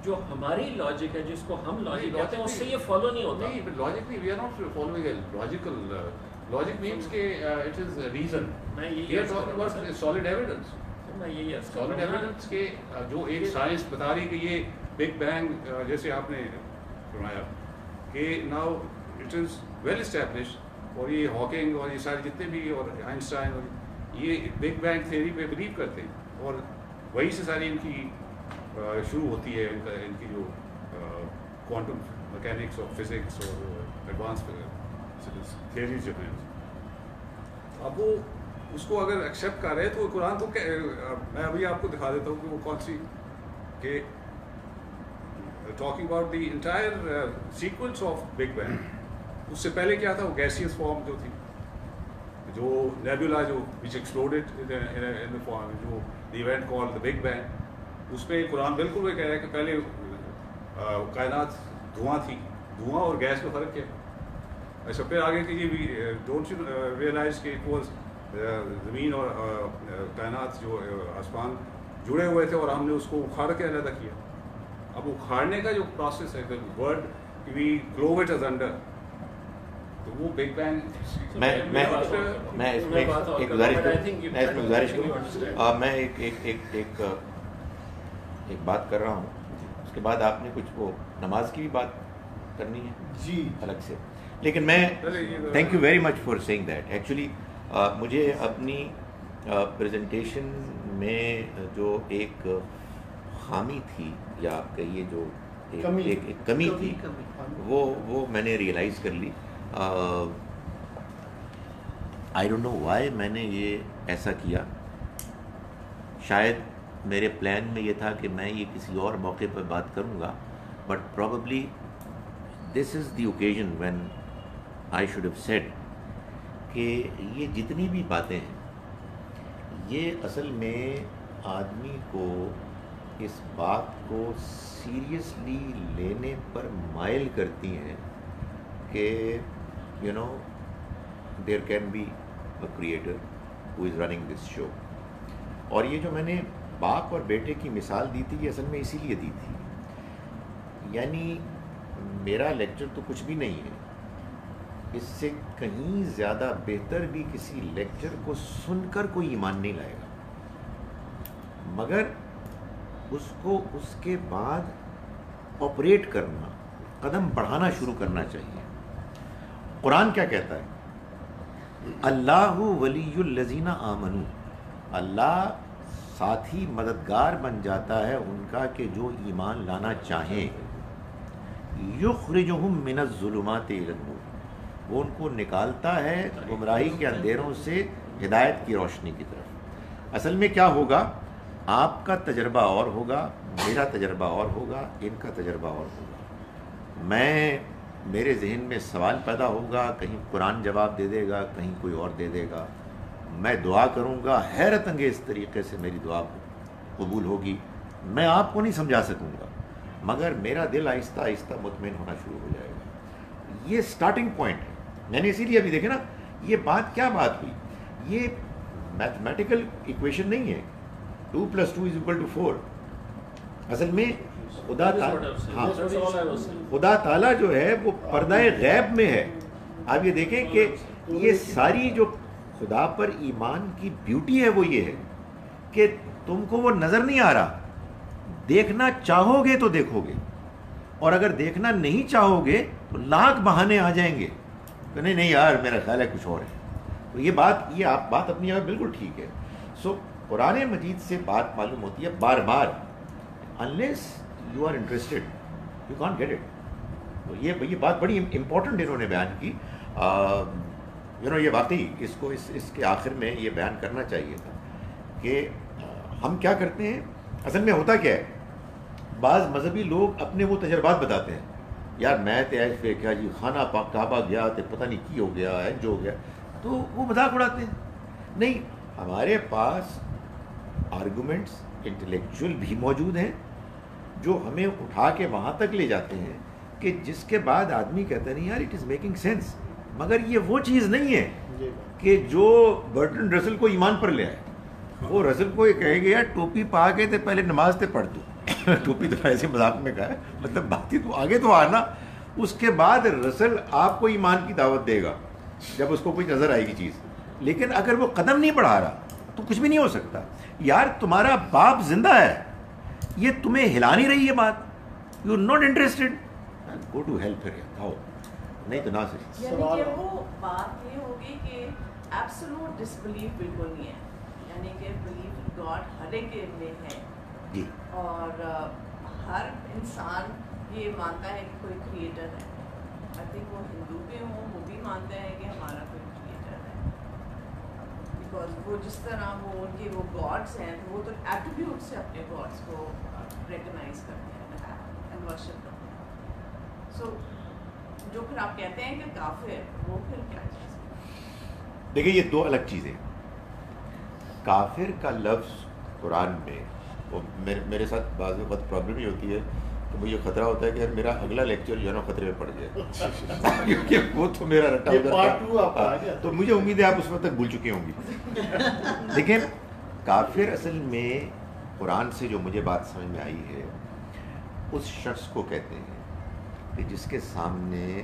جو ہماری لاجک ہے جس کو ہم لاجک کہتے ہیں اس سے یہ فالو نہیں ہوتا. Logically we are not following a logical logic means کہ it is reason. We are talking about solid evidence. Solid evidence کے جو ایک سائنس بتا رہی کہ یہ بگ بینگ جیسے آپ نے فرمایا کہ now it is well established, اور یہ ہاکنگ اور یہ سارے جتنے بھی اور آئنسٹائن اور یہ بگ بینگ تھیوری پہ بلیو کرتے ہیں, اور وہی سے ساری ان کی شروع ہوتی ہے ان کی جو کوانٹم میکینکس اور فزکس اور ایڈوانس تھیوریز جو ہیں. اب وہ اس کو اگر ایکسیپٹ کر رہے تو قرآن کو میں ابھی آپ کو دکھا دیتا ہوں کہ وہ کون سی, کہ talking about the entire sequence of big bang. اس سے پہلے کیا تھا, وہ گیسیس فارم جو تھی, جو نیبولا جو وچ ایکسپلوڈڈ ان فارم, جو the event call the big bang, اس پہ قرآن بالکل وہ کہہ رہا ہے کہ پہلے کائنات دھواں تھی, دھواں اور گیس میں فرق کیا. اچھا پھر آگے کیجیے, ڈونٹ یو ریئلائز کہ اٹ واز زمین اور کائنات جو آسمان جڑے ہوئے تھے اور ہم نے اس کو اکھاڑ کے علیحدہ کیا. اب اکھاڑنے کا جو پروسیس ہے, word we glue it is under, تو وہ بگ بینگ. میں اس میں ایک گزارش کروں, میں ایک بات کر رہا ہوں, اس کے بعد آپ نے کچھ وہ نماز کی بھی بات کرنی ہے جی الگ سے. لیکن میں thank you very much for seeing that. Actually مجھے اپنی پریزنٹیشن میں جو ایک خامی تھی یا کہیے جو ایک کمی تھی وہ میں نے ریئلائز کر لی. آئی ڈونٹ نو وائی میں نے یہ ایسا کیا. شاید میرے پلان میں یہ تھا کہ میں یہ کسی اور موقع پر بات کروں گا, but probably this is the occasion when I should have said کہ یہ جتنی بھی باتیں ہیں یہ اصل میں آدمی کو اس بات کو سیریسلی لینے پر مائل کرتی ہیں کہ you know there can be a creator who is running this show. اور یہ جو میں نے باپ اور بیٹے کی مثال دی تھی یہ اصل میں اسی لیے دی تھی, یعنی میرا لیکچر تو کچھ بھی نہیں ہے, اس سے کہیں زیادہ بہتر بھی کسی لیکچر کو سن کر کوئی ایمان نہیں لائے گا, مگر اس کو اس کے بعد آپریٹ کرنا, قدم بڑھانا شروع کرنا چاہیے. قرآن کیا کہتا ہے؟ اللہ ولی الذین آمنوا, اللہ ساتھی مددگار بن جاتا ہے ان کا کہ جو ایمان لانا چاہیں. یخرجہم من الظلمات الی النور, وہ ان کو نکالتا ہے گمراہی کے اندھیروں سے ہدایت کی روشنی کی طرف. اصل میں کیا ہوگا, آپ کا تجربہ اور ہوگا, میرا تجربہ اور ہوگا, ان کا تجربہ اور ہوگا. میرے ذہن میں سوال پیدا ہوگا, کہیں قرآن جواب دے دے گا, کہیں کوئی اور دے دے گا, میں دعا کروں گا, حیرت انگیز طریقے سے میری دعا قبول ہوگی, میں آپ کو نہیں سمجھا سکوں گا, مگر میرا دل آہستہ آہستہ مطمئن ہونا شروع ہو جائے گا. یہ سٹارٹنگ پوائنٹ ہے. میں نے اسی لیے ابھی دیکھے نا, یہ بات کیا بات ہوئی, یہ میتھمیٹیکل ایکویشن نہیں ہے 2+2=4. اصل میں خدا تعالیٰ جو ہے وہ پردہ غیب میں ہے. آپ یہ دیکھیں کہ یہ ساری جو خدا پر ایمان کی بیوٹی ہے وہ یہ ہے کہ تم کو وہ نظر نہیں آ رہا, دیکھنا چاہو گے تو دیکھو گے, اور اگر دیکھنا نہیں چاہو گے تو لاکھ بہانے آ جائیں گے کہ نہیں یار میرا خیال ہے کچھ اور ہے. تو یہ آپ بات اپنی جگہ بالکل ٹھیک ہے. سو قرآن مجید سے بات معلوم ہوتی ہے بار بار, unless you are interested you can't get it. تو یہ بات بڑی امپورٹنٹ انہوں نے بیان کی. یہ واقعی اس کو اس کے آخر میں یہ بیان کرنا چاہیے تھا کہ ہم کیا کرتے ہیں. اصل میں ہوتا کیا ہے, بعض مذہبی لوگ اپنے وہ تجربات بتاتے ہیں, یار میں تو ایسے کیا جی خانہ پاک کعبہ گیا تو پتہ نہیں کی ہو گیا ہے جو ہو گیا, تو وہ مذاق اڑاتے ہیں. نہیں, ہمارے پاس آرگومنٹس انٹلیکچوئل بھی موجود ہیں جو ہمیں اٹھا کے وہاں تک لے جاتے ہیں کہ جس کے بعد آدمی کہتا نہیں یار اٹ از میکنگ سینس. مگر یہ وہ چیز نہیں ہے کہ جو برٹن رسل کو ایمان پر لے آئے. وہ رسل کو یہ کہے گا یار ٹوپی پا کے تو پہلے نماز تے پڑھ دو, ٹوپی تو ایسے مذاق میں کہا ہے, مطلب بات ہی تو آگے تو آنا. اس کے بعد رسل آپ کو ایمان کی دعوت دے گا جب اس کو کوئی نظر آئے گی چیز. لیکن اگر وہ قدم نہیں بڑھا رہا تو کچھ بھی نہیں ہو سکتا. یار تمہارا باپ زندہ ہے, یہ تمہیں ہلا نہیں رہی ہے بات, you are not interested, go to help پھر آؤ, نہیں تو نہ صحیح. یعنی کہ وہ بات یہ ہوگی کہ ایبسولوٹ ڈسبلیف بالکل نہیں ہے, یعنی کہ بلیف گاڈ ہر ایک میں ہے جی, اور ہر انسان یہ مانتا ہے کہ کوئی کریٹر ہے. آئی تھنک وہ ہندو بھی ہوں وہ بھی مانتے ہیں کہ ہمارا کوئی کریٹر ہے, بیکاز وہ جس طرح وہ ان کے وہ گاڈس ہیں وہ تو ایٹریبیوٹ سے اپنے گاڈس کو ریکگنائز کرتے ہیں اینڈ ورشپ کرتے ہیں. سو جو پھر آپ کہتے ہیں کہ کافر, وہ پھر کیا چیز ہے؟ دیکھیں یہ دو الگ چیزیں. کافر کا لفظ قرآن میں وہ میرے ساتھ بعض وقت پرابلم یہ ہوتی ہے کہ مجھے خطرہ ہوتا ہے کہ میرا اگلا لیکچر جو ہے نا خطرے میں پڑ جائے کیونکہ وہ تو میرا رٹا ادھر, تو مجھے امید ہے آپ اس وقت تک بھول چکے ہوں گی. لیکن کافر اصل میں قرآن سے جو مجھے بات سمجھ میں آئی ہے اس شخص کو کہتے ہیں کہ جس کے سامنے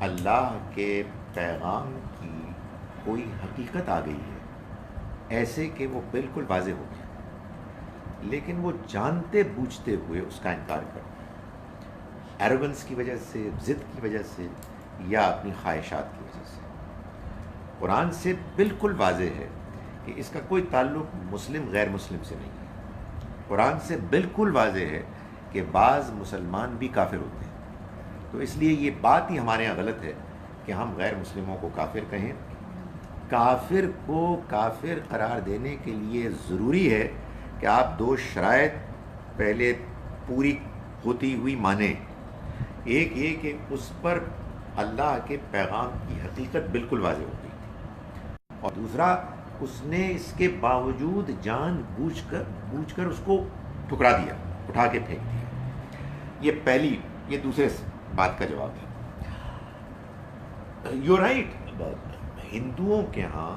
اللہ کے پیغام کی کوئی حقیقت آ گئی ہے, ایسے کہ وہ بالکل واضح ہو گیا, لیکن وہ جانتے بوجھتے ہوئے اس کا انکار کرتا ہے, ایروگنس کی وجہ سے, ضد کی وجہ سے, یا اپنی خواہشات کی وجہ سے. قرآن سے بالکل واضح ہے کہ اس کا کوئی تعلق مسلم غیر مسلم سے نہیں ہے. قرآن سے بالکل واضح ہے کہ بعض مسلمان بھی کافر ہوتے ہیں. تو اس لیے یہ بات ہی ہمارے یہاں غلط ہے کہ ہم غیر مسلموں کو کافر کہیں, کافر کو کافر قرار دینے کے لیے ضروری ہے کہ آپ دو شرائط پہلے پوری ہوتی ہوئی مانیں. ایک یہ کہ اس پر اللہ کے پیغام کی حقیقت بالکل واضح ہو گئی تھی، اور دوسرا اس نے اس کے باوجود جان بوجھ کر اس کو ٹھکرا دیا، اٹھا کے پھینک دیا. یہ دوسرے بات کا جواب ہے. یو رائٹ، ہندوؤں کے ہاں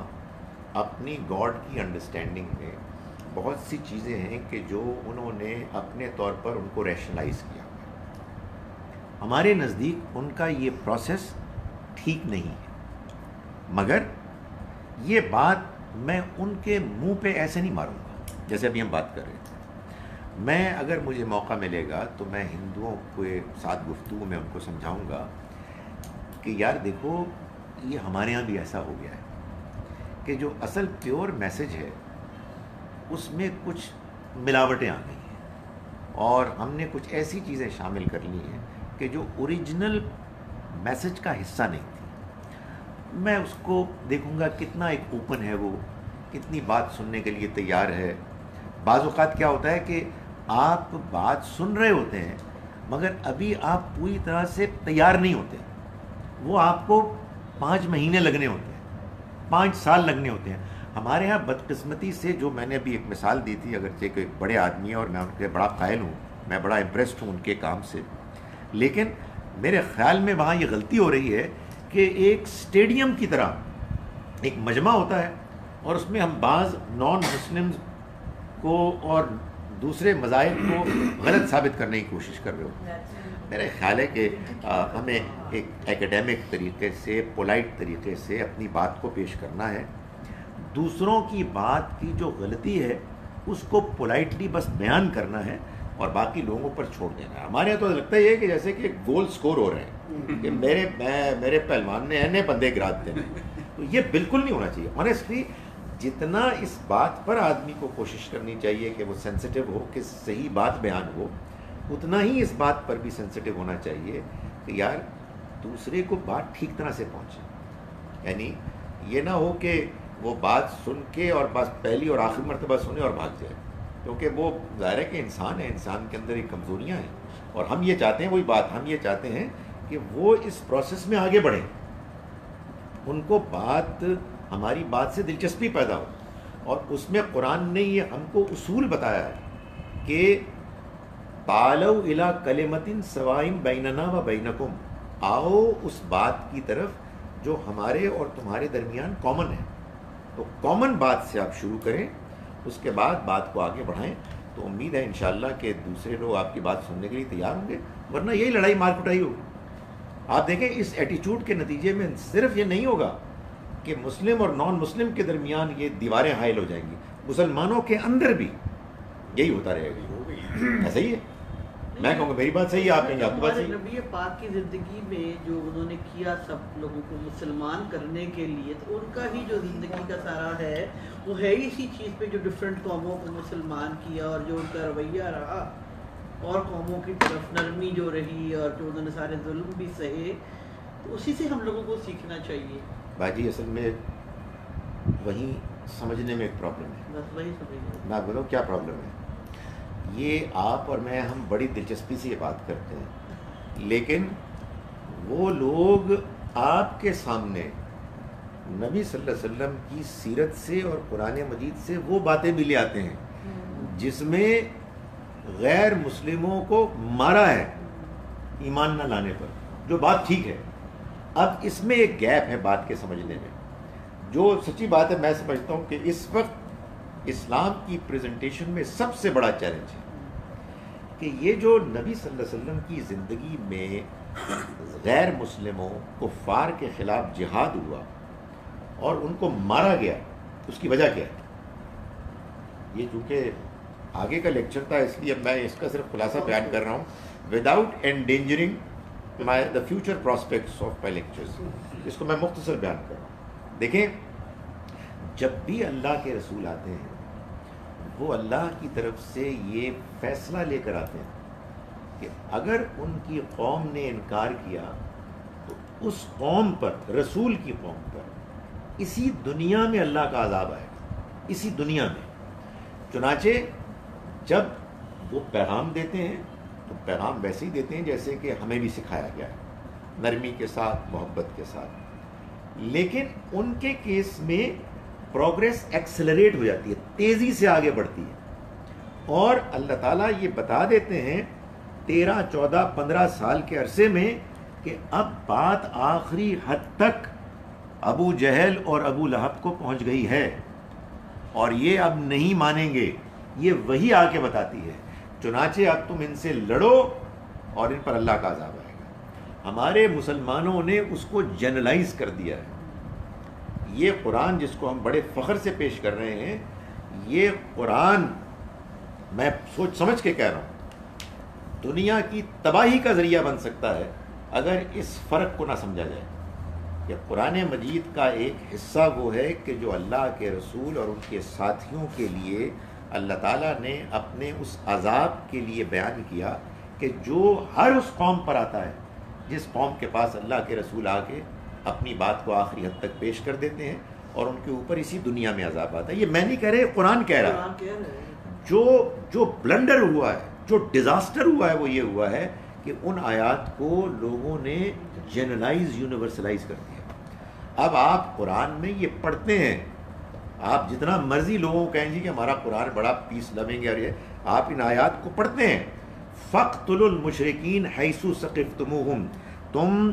اپنی گاڈ کی انڈرسٹینڈنگ میں بہت سی چیزیں ہیں کہ جو انہوں نے اپنے طور پر ان کو ریشنلائز کیا. ہمارے نزدیک ان کا یہ پروسیس ٹھیک نہیں ہے، مگر یہ بات میں ان کے منہ پہ ایسے نہیں ماروں گا جیسے ابھی ہم بات کر رہے تھے. میں اگر مجھے موقع ملے گا تو میں ہندوؤں کے ساتھ گفتگو میں ان کو سمجھاؤں گا کہ یار دیکھو، یہ ہمارے ہاں بھی ایسا ہو گیا ہے کہ جو اصل پیور میسج ہے اس میں کچھ ملاوٹیں آ گئی ہیں، اور ہم نے کچھ ایسی چیزیں شامل کر لی ہیں کہ جو اوریجنل میسج کا حصہ نہیں تھی. میں اس کو دیکھوں گا کتنا ایک اوپن ہے، وہ کتنی بات سننے کے لیے تیار ہے. بعض اوقات کیا ہوتا ہے کہ آپ بات سن رہے ہوتے ہیں مگر ابھی آپ پوری طرح سے تیار نہیں ہوتے. وہ آپ کو 5 مہینے لگنے ہوتے ہیں، 5 سال لگنے ہوتے ہیں. ہمارے ہاں بدقسمتی سے، جو میں نے ابھی ایک مثال دی تھی، اگرچہ کہ ایک بڑے آدمی ہیں اور میں ان کے بڑا قائل ہوں، میں بڑا امپریسڈ ہوں ان کے کام سے، لیکن میرے خیال میں وہاں یہ غلطی ہو رہی ہے کہ ایک سٹیڈیم کی طرح ایک مجمع ہوتا ہے اور اس میں ہم بعض نان مسلمز کو اور دوسرے مذاہب کو غلط ثابت کرنے کی کوشش کر رہے ہو. میرا خیال ہے کہ ہمیں ایک ایکیڈیمک طریقے سے، پولائٹ طریقے سے اپنی بات کو پیش کرنا ہے. دوسروں کی بات کی جو غلطی ہے اس کو پولائٹلی بس بیان کرنا ہے اور باقی لوگوں پر چھوڑ دینا ہے. ہمارے یہاں تو لگتا یہ ہے کہ جیسے کہ گول سکور ہو رہے ہیں کہ میرے پہلوان نے اینے بندے گرا دینے. تو یہ بالکل نہیں ہونا چاہیے. آنیسٹلی جتنا اس بات پر آدمی کو کوشش کرنی چاہیے کہ وہ سینسٹیو ہو، کہ صحیح بات بیان ہو، اتنا ہی اس بات پر بھی سینسٹیو ہونا چاہیے کہ یار دوسرے کو بات ٹھیک طرح سے پہنچے. یعنی یہ نہ ہو کہ وہ بات سن کے اور بس پہلی اور آخری مرتبہ سنے اور بھاگ جائے، کیونکہ وہ ظاہر ہے کہ انسان ہے، انسان کے اندر ایک کمزوریاں ہیں، اور ہم یہ چاہتے ہیں، وہی بات ہم یہ چاہتے ہیں کہ وہ اس پروسیس میں آگے بڑھیں، ان کو ہماری بات سے دلچسپی پیدا ہو. اور اس میں قرآن نے یہ ہم کو اصول بتایا ہے کہ تعالوا الی کلمۃ سواء بیننا و بینکم، آؤ اس بات کی طرف جو ہمارے اور تمہارے درمیان کامن ہے. تو کامن بات سے آپ شروع کریں، اس کے بعد بات کو آگے بڑھائیں. تو امید ہے انشاءاللہ کہ دوسرے لوگ آپ کی بات سننے کے لیے تیار ہوں گے، ورنہ یہی لڑائی مار کٹائی ہوگی. آپ دیکھیں اس ایٹیچیوڈ کے نتیجے میں صرف یہ نہیں ہوگا کہ مسلم اور نان مسلم کے درمیان یہ دیواریں حائل ہو جائیں گی، مسلمانوں کے اندر بھی یہی ہوتا رہے گا. ایسا ہی ہے. میں کہوں گا میری بات صحیح ہے، آپ کہیں گے آپ کی بات صحیح ہے. نبی پاک کی زندگی میں جو انہوں نے کیا سب لوگوں کو مسلمان کرنے کے لیے، تو ان کا ہی جو زندگی کا سارا ہے وہ ہے اسی چیز پہ، جو ڈفرینٹ قوموں کو مسلمان کیا اور جو ان کا رویہ رہا اور قوموں کی طرف نرمی جو رہی اور جو انہوں نے سارے ظلم بھی سہے. تو اسی سے ہم لوگوں کو سیکھنا چاہیے. باجی اصل میں وہیں سمجھنے میں ایک پرابلم ہے. بس وہی سمجھیں. میں بولوں کیا پرابلم ہے. یہ آپ اور میں ہم بڑی دلچسپی سے یہ بات کرتے ہیں، لیکن وہ لوگ آپ کے سامنے نبی صلی اللہ علیہ وسلم کی سیرت سے اور قرآن مجید سے وہ باتیں بھی لے آتے ہیں جس میں غیر مسلموں کو مارا ہے ایمان نہ لانے پر، جو بات ٹھیک ہے. اب اس میں ایک گیپ ہے بات کے سمجھنے میں. جو سچی بات ہے، میں سمجھتا ہوں کہ اس وقت اسلام کی پریزنٹیشن میں سب سے بڑا چیلنج ہے کہ یہ جو نبی صلی اللہ علیہ وسلم کی زندگی میں غیر مسلموں کفار کے خلاف جہاد ہوا اور ان کو مارا گیا، اس کی وجہ کیا ہے. یہ چونکہ آگے کا لیکچر تھا اس لیے میں اس کا صرف خلاصہ بیان کر رہا ہوں without endangering the future prospects of my lectures. اس کو میں مختصر بیان کر رہا ہوں. دیکھیں، جب بھی اللہ کے رسول آتے ہیں وہ اللہ کی طرف سے یہ فیصلہ لے کر آتے ہیں کہ اگر ان کی قوم نے انکار کیا تو اس قوم پر، رسول کی قوم پر اسی دنیا میں اللہ کا عذاب آئے گا، اسی دنیا میں. چنانچہ جب وہ پیغام دیتے ہیں تو پیغام ویسے ہی دیتے ہیں جیسے کہ ہمیں بھی سکھایا گیا ہے، نرمی کے ساتھ، محبت کے ساتھ. لیکن ان کے کیس میں پروگریس ایکسلریٹ ہو جاتی ہے، تیزی سے آگے بڑھتی ہے. اور اللہ تعالیٰ یہ بتا دیتے ہیں 13، 14، 15 سال کے عرصے میں کہ اب بات آخری حد تک ابو جہل اور ابو لہب کو پہنچ گئی ہے اور یہ اب نہیں مانیں گے. یہ وہی آ کے بتاتی ہے. چنانچہ اب تم ان سے لڑو اور ان پر اللہ کا عذاب آئے گا. ہمارے مسلمانوں نے اس کو جنرلائز کر دیا ہے. یہ قرآن جس کو ہم بڑے فخر سے پیش کر رہے ہیں، یہ قرآن میں سوچ سمجھ کے کہہ رہا ہوں دنیا کی تباہی کا ذریعہ بن سکتا ہے اگر اس فرق کو نہ سمجھا جائے کہ قرآن مجید کا ایک حصہ وہ ہے کہ جو اللہ کے رسول اور ان کے ساتھیوں کے لیے اللہ تعالیٰ نے اپنے اس عذاب کے لیے بیان کیا کہ جو ہر اس قوم پر آتا ہے جس قوم کے پاس اللہ کے رسول آ کے اپنی بات کو آخری حد تک پیش کر دیتے ہیں اور ان کے اوپر اسی دنیا میں عذاب آتا ہے. یہ میں نہیں کہہ رہے، قرآن کہہ رہا ہے. جو بلنڈر ہوا ہے، جو ڈیزاسٹر ہوا ہے، وہ یہ ہوا ہے کہ ان آیات کو لوگوں نے جنرلائز، یونیورسلائز کر دیا. اب آپ قرآن میں یہ پڑھتے ہیں، آپ جتنا مرضی لوگوں کو کہیں گے کہ ہمارا قرآن بڑا پیس لویں گے، اور یہ آپ ان آیات کو پڑھتے ہیں. فَاقْتُلُوا الْمُشْرِكِينَ حَيْثُ ثَقِفْتُمُوهُمْ، تم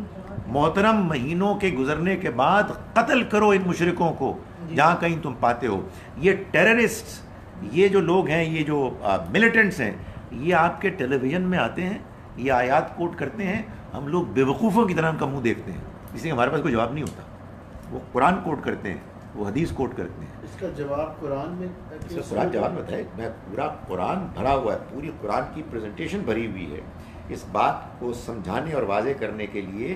محترم مہینوں کے گزرنے کے بعد قتل کرو ان مشرکوں کو جہاں کہیں تم پاتے ہو. یہ ٹیررسٹ، یہ جو لوگ ہیں، یہ جو ملیٹنٹس ہیں، یہ آپ کے ٹیلی ویژن میں آتے ہیں، یہ آیات کوٹ کرتے ہیں. ہم لوگ بے وقوفوں کی طرح ان کا منہ دیکھتے ہیں، اس لیے ہمارے پاس کوئی جواب نہیں ہوتا. وہ قرآن کوٹ کرتے ہیں، وہ حدیث کوٹ کرتے ہیں. اس کا جواب قرآن میں، اس کا قرآن جواب بتائے. میں پورا قرآن بھرا ہوا ہے، پوری قرآن کی پریزنٹیشن بھری ہوئی ہے اس بات کو سمجھانے اور واضح کرنے کے لیے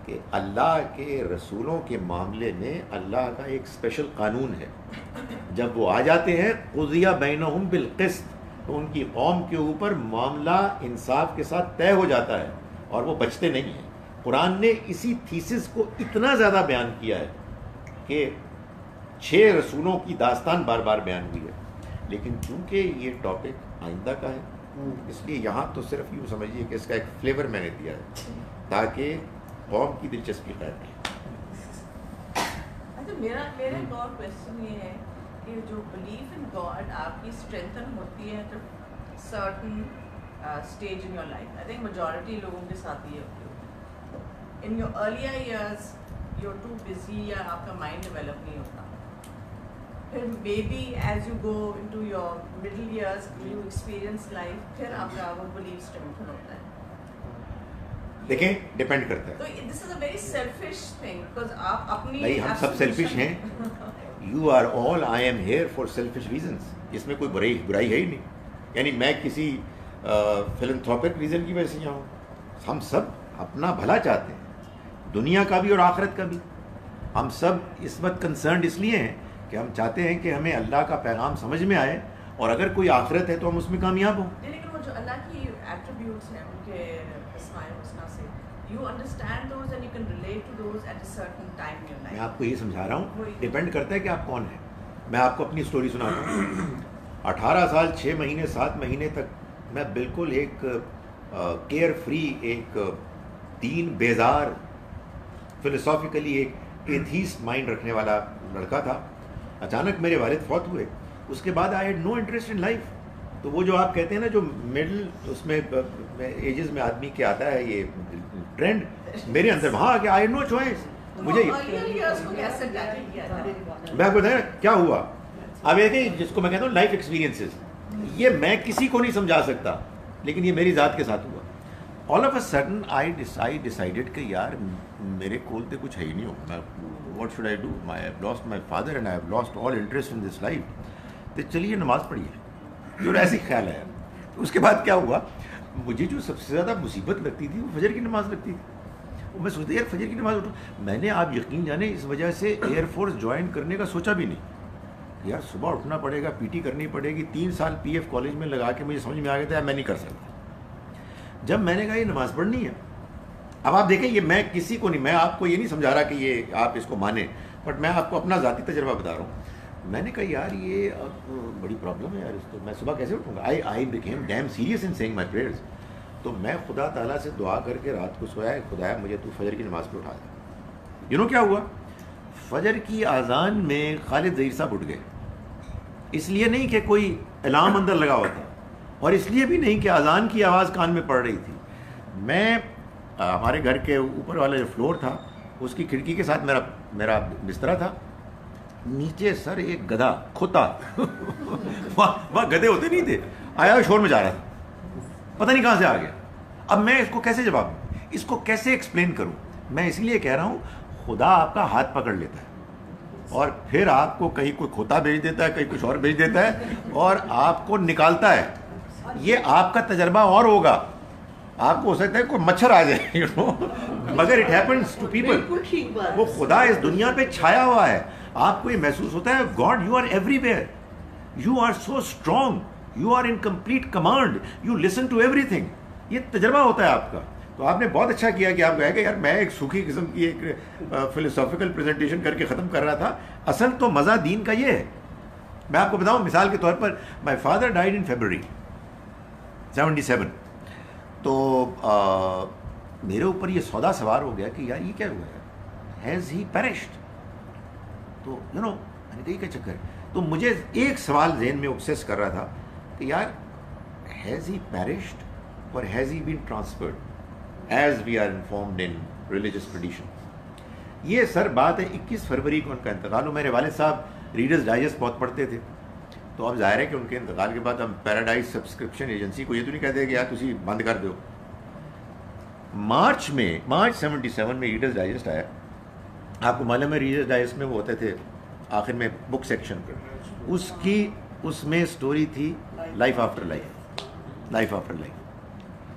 کہ اللہ کے رسولوں کے معاملے میں اللہ کا ایک اسپیشل قانون ہے. جب وہ آ جاتے ہیں قضی بینہم بالقسط، تو ان کی قوم کے اوپر معاملہ انصاف کے ساتھ طے ہو جاتا ہے اور وہ بچتے نہیں ہیں. قرآن نے اسی تھیسس کو اتنا زیادہ بیان کیا ہے کہ 6 رسولوں کی داستان بار بار بیان ہوئی ہے. لیکن چونکہ یہ ٹاپک آئندہ کا ہے، اس لیے یہاں تو صرف یوں سمجھیے کہ اس کا ایک فلیور میں نے دیا ہے تاکہ قوم کی دلچسپی قائم رہے. اچھا، میرا ایک اور کویسچن یہ ہے کہ جو بلیف ان گاڈ آپ کی اسٹرینتھن ہوتی ہے certain stage in your life. I think majority لوگوں کے ساتھ یہ ہوتی ہے. In your earlier years you are too busy, یا آپ کا مائنڈ ڈیولپ نہیں ہوتا. پھر maybe as you go into your middle years you experience life, پھر آپ کا وہ بلیف اسٹرینتھن ہوتا ہے. دیکھیں ڈیپینڈ کرتا ہے. تو this is a very selfish thing because آپ اپنی، نہیں، ہم سب سیلفش ہیں. You are all, I am here for selfish reasons. اس میں کوئی برائی ہے ہی نہیں. یعنی میں کسی فلنتھروپک ریزن کی وجہ سے یہاں ہوں. ہم سب اپنا بھلا چاہتے ہیں، دنیا کا بھی اور آخرت کا بھی. ہم سب اس وقت کنسرنڈ اس لیے ہیں کہ ہم چاہتے ہیں کہ ہمیں اللہ کا پیغام سمجھ میں آئے، اور اگر کوئی آخرت ہے تو ہم اس میں کامیاب ہوں. لیکن وہ جو اللہ کی ایٹریبیوٹس ہیں ان کے اسماء الحسنیٰ سے you understand those and you can relate to those at a certain time in your life. میں آپ کو یہ سمجھا رہا ہوں، ڈیپینڈ کرتا ہے کہ آپ کون ہیں. میں آپ کو اپنی سٹوری سناتا ہوں. 18 سال 6 مہینے 7 مہینے تک میں بالکل ایک کیئر فری، ایک دین بیزار، فلسافیکلی ایک ایتھیسٹ مائنڈ رکھنے والا لڑکا تھا. اچانک میرے والد فوت ہوئے. اس کے بعد I had no interest in life. تو وہ جو آپ کہتے ہیں نا، جو مڈل اس میں ایجز میں آدمی کے آتا ہے یہ ٹرینڈ، میرے اندر وہاں آ کے آئی نو چوائس. مجھے میں آپ کو بتایا کیا ہوا. اب یہ کہ جس کو میں کہتا ہوں لائف ایکسپیرینسز، یہ میں کسی کو نہیں سمجھا سکتا، لیکن یہ میری ذات کے ساتھ ہوا. All of a sudden I decided کہ یار میرے کول تو کچھ ہے ہی نہیں ہو. میں what should I do? I have lost my father and I have lost all interest in this life. تو چلیے نماز پڑھیے. جو ایسی خیال ہے. اس کے بعد کیا ہوا، مجھے جو سب سے زیادہ مصیبت لگتی تھی وہ فجر کی نماز لگتی تھی. میں سوچتا یار فجر کی نماز اٹھو. میں نے، آپ یقین جانے، اس وجہ سے ایئر فورس جوائن کرنے کا سوچا بھی نہیں. یار صبح اٹھنا پڑے گا، پی ٹی کرنی پڑے گی. 3 سال پی ایف کالج میں لگا کے مجھے سمجھ میں آ گیا تھا میں نہیں کر سکتا. جب میں نے کہا یہ نماز پڑھنی ہے، اب آپ دیکھیں، یہ میں کسی کو نہیں، میں آپ کو یہ نہیں سمجھا رہا کہ یہ آپ اس کو مانیں. بٹ میں آپ کو اپنا ذاتی تجربہ بتا رہا ہوں. میں نے کہا یار یہ اب بڑی پرابلم ہے یار, اس کو میں صبح کیسے اٹھوں گا. I became damn serious in seeing my prayers. تو میں خدا تعالیٰ سے دعا کر کے رات کو سویا, خدایا مجھے تو فجر کی نماز پہ اٹھا دے. یو نو کیا ہوا, فجر کی اذان میں خالد ظہیر صاحب اٹھ گئے. اس لیے نہیں کہ کوئی الارم اندر لگا ہوا تھا, اور اس لیے بھی نہیں کہ اذان کی آواز کان میں پڑ رہی تھی. میں ہمارے گھر کے اوپر والا جو فلور تھا اس کی کھڑکی کے ساتھ میرا بسترا تھا. نیچے سر ایک گدھا کھوتا وہاں گدھے ہوتے نہیں تھے, آیا شور میں جا رہا تھا, پتہ نہیں کہاں سے آ گیا. اب میں اس کو کیسے جواب دوں, اس کو کیسے ایکسپلین کروں. میں اس لیے کہہ رہا ہوں خدا آپ کا ہاتھ پکڑ لیتا ہے اور پھر آپ کو کہیں کوئی کھوتا بھیج دیتا ہے, کہیں کچھ اور بھیج دیتا ہے اور آپ کو نکالتا ہے. یہ آپ کا تجربہ اور ہوگا, آپ کو ہو سکتا ہے کوئی مچھر آ جائے مگر اٹ ہیپنس ٹو پیپل. وہ خدا اس دنیا پہ چھایا ہوا ہے, آپ کو یہ محسوس ہوتا ہے God you are everywhere, you are so strong, you are in complete command, you listen to everything. یہ تجربہ ہوتا ہے آپ کا. تو آپ نے بہت اچھا کیا کہ آپ کہے کہ یار میں ایک سوکھی قسم کی ایک فلسافیکل پریزنٹیشن کر کے ختم کر رہا تھا. اصل تو مزہ دین کا یہ ہے. میں آپ کو بتاؤں مثال کے طور پر, my father died in February 77. تو میرے اوپر یہ سودا سوار ہو گیا کہ یار یہ کیا ہوا ہے, ہیز ہی پیرشڈ. تو یو نو میں نے کہا کیا چکر ہے. تو مجھے ایک سوال ذہن میں اوبسیس کر رہا تھا کہ یار ہیز ہی پیرشڈ اور has he been transferred as we are informed in religious tradition. یہ سر بات ہے 21 فروری کو ان کا انتقال ہو. میرے والد صاحب ریڈرز ڈائجسٹ بہت پڑھتے تھے, تو اب ظاہر ہے کہ ان کے انتقال کے بعد ہم پیراڈائز سبسکرپشن ایجنسی کو یہ تو نہیں کہتے کہ یار تسی بند کر دو. مارچ 77 میں ریڈرز ڈائجسٹ آیا. آپ کو معلوم ہے ریڈرز ڈائجسٹ میں وہ ہوتے تھے آخر میں بک سیکشن پر, اس میں سٹوری تھی لائف آفٹر لائف.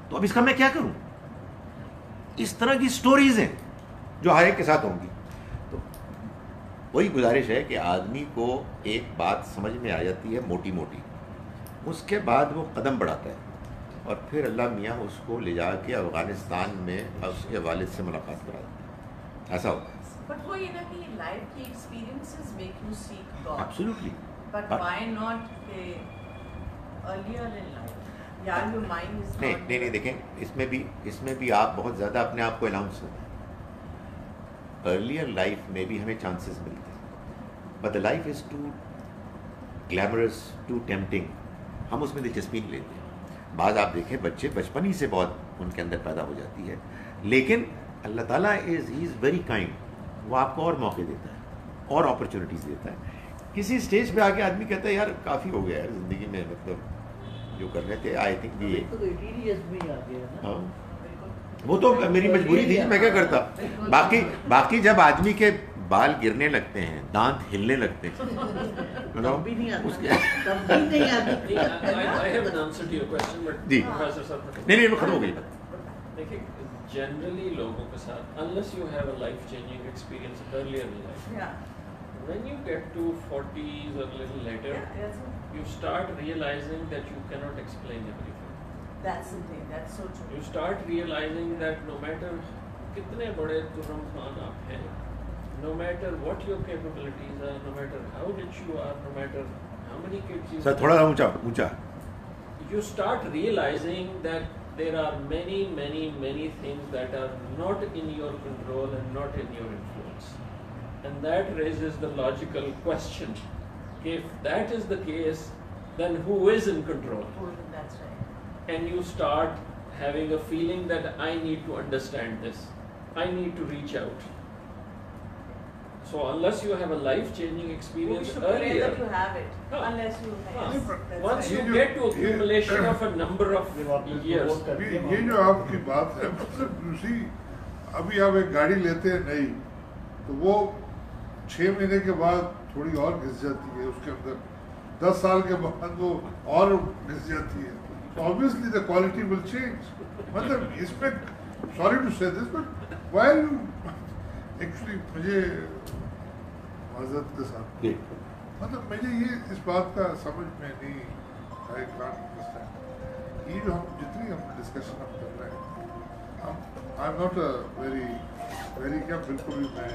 تو اب اس کا میں کیا کروں, اس طرح کی سٹوریز ہیں جو ہر ایک کے ساتھ ہوں گی. تو وہی گزارش ہے کہ آدمی کو ایک بات سمجھ میں آ جاتی ہے موٹی موٹی, اس کے بعد وہ قدم بڑھاتا ہے اور پھر اللہ میاں اس کو لے جا کے افغانستان میں اس کے والد سے ملاقات کرا دیتا ہے. ایسا ہوتا ہے. بٹ وہ یہ نا کہ لائف کی experiences make you seek God. Absolutely. But why not کہ ارلیئر ان لائف یار یور مائنڈ از نہیں دیکھیں اس میں بھی آپ بہت زیادہ اپنے آپ کو اناؤنس ہوتے ہیں. ارلیئر لائف میں بھی ہمیں چانسز ملتے ہیں, but the life is too glamorous, too tempting, ہم اس میں دلچسپی نہیں لیتے. بعض آپ دیکھیں بچے بچپن ہی سے بہت ان کے اندر پیدا ہو جاتی ہے, لیکن اللہ تعالیٰ ہی از ویری کائنڈ. وہ آپ کو اور موقع دیتا ہے اور اپرچونیٹیز دیتا ہے. کسی اسٹیج پہ آ کے آدمی کہتا ہے یار کافی ہو گیا ہے زندگی میں, مطلب جو کرنے تھے آئی تھنک وہ تو میری مجبوری تھی, میں کیا کرتا. باقی جب آدمی کے بال گرنے لگتے ہیں, دانت ہلنے لگتے ہیں, جی نہیں وہ ختم ہو گئی. دیکھیں جنرلی لوگوں کے ساتھ unless you have a life changing experience earlier in life, when you get to 40s or a little later, you start realizing that you cannot explain everything. That's the thing, that's so true. You start realizing that no matter kitne bade turham khan aap hain, no matter what your capabilities are, no matter how rich you are, no matter how many kids you have, سر تھوڑا اونچا, you start realizing that there are many things that are not in your control and not in your influence. And that raises the logical question, if that is the case, then who is in control? That's right. And you start having a feeling that I need to understand this, I need to reach out. So unless you have a life-changing experience earlier, that you have it. Unless you have. Once you get to accumulation of a number of years. یہ جو آپ کی بات ہے مطلب دوسری, ابھی آپ ایک گاڑی لیتے ہیں نئی, تو وہ 6 مہینے کے بعد تھوڑی اور گھس جاتی ہے اس کے اندر, 10 سال کے بعد وہ اور گھس جاتی ہے. Obviously the quality will change. مطلب اس میں sorry to say this, but while actually مجھے معذرت کے ساتھ مطلب مجھے یہ اس بات کا سمجھ میں نہیں, I can't understand. یہ جو ہم جتنی ہم ڈسکشن ہم کر رہے ہیں, I'm not a very کیا بالکل بھی میں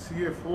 CFO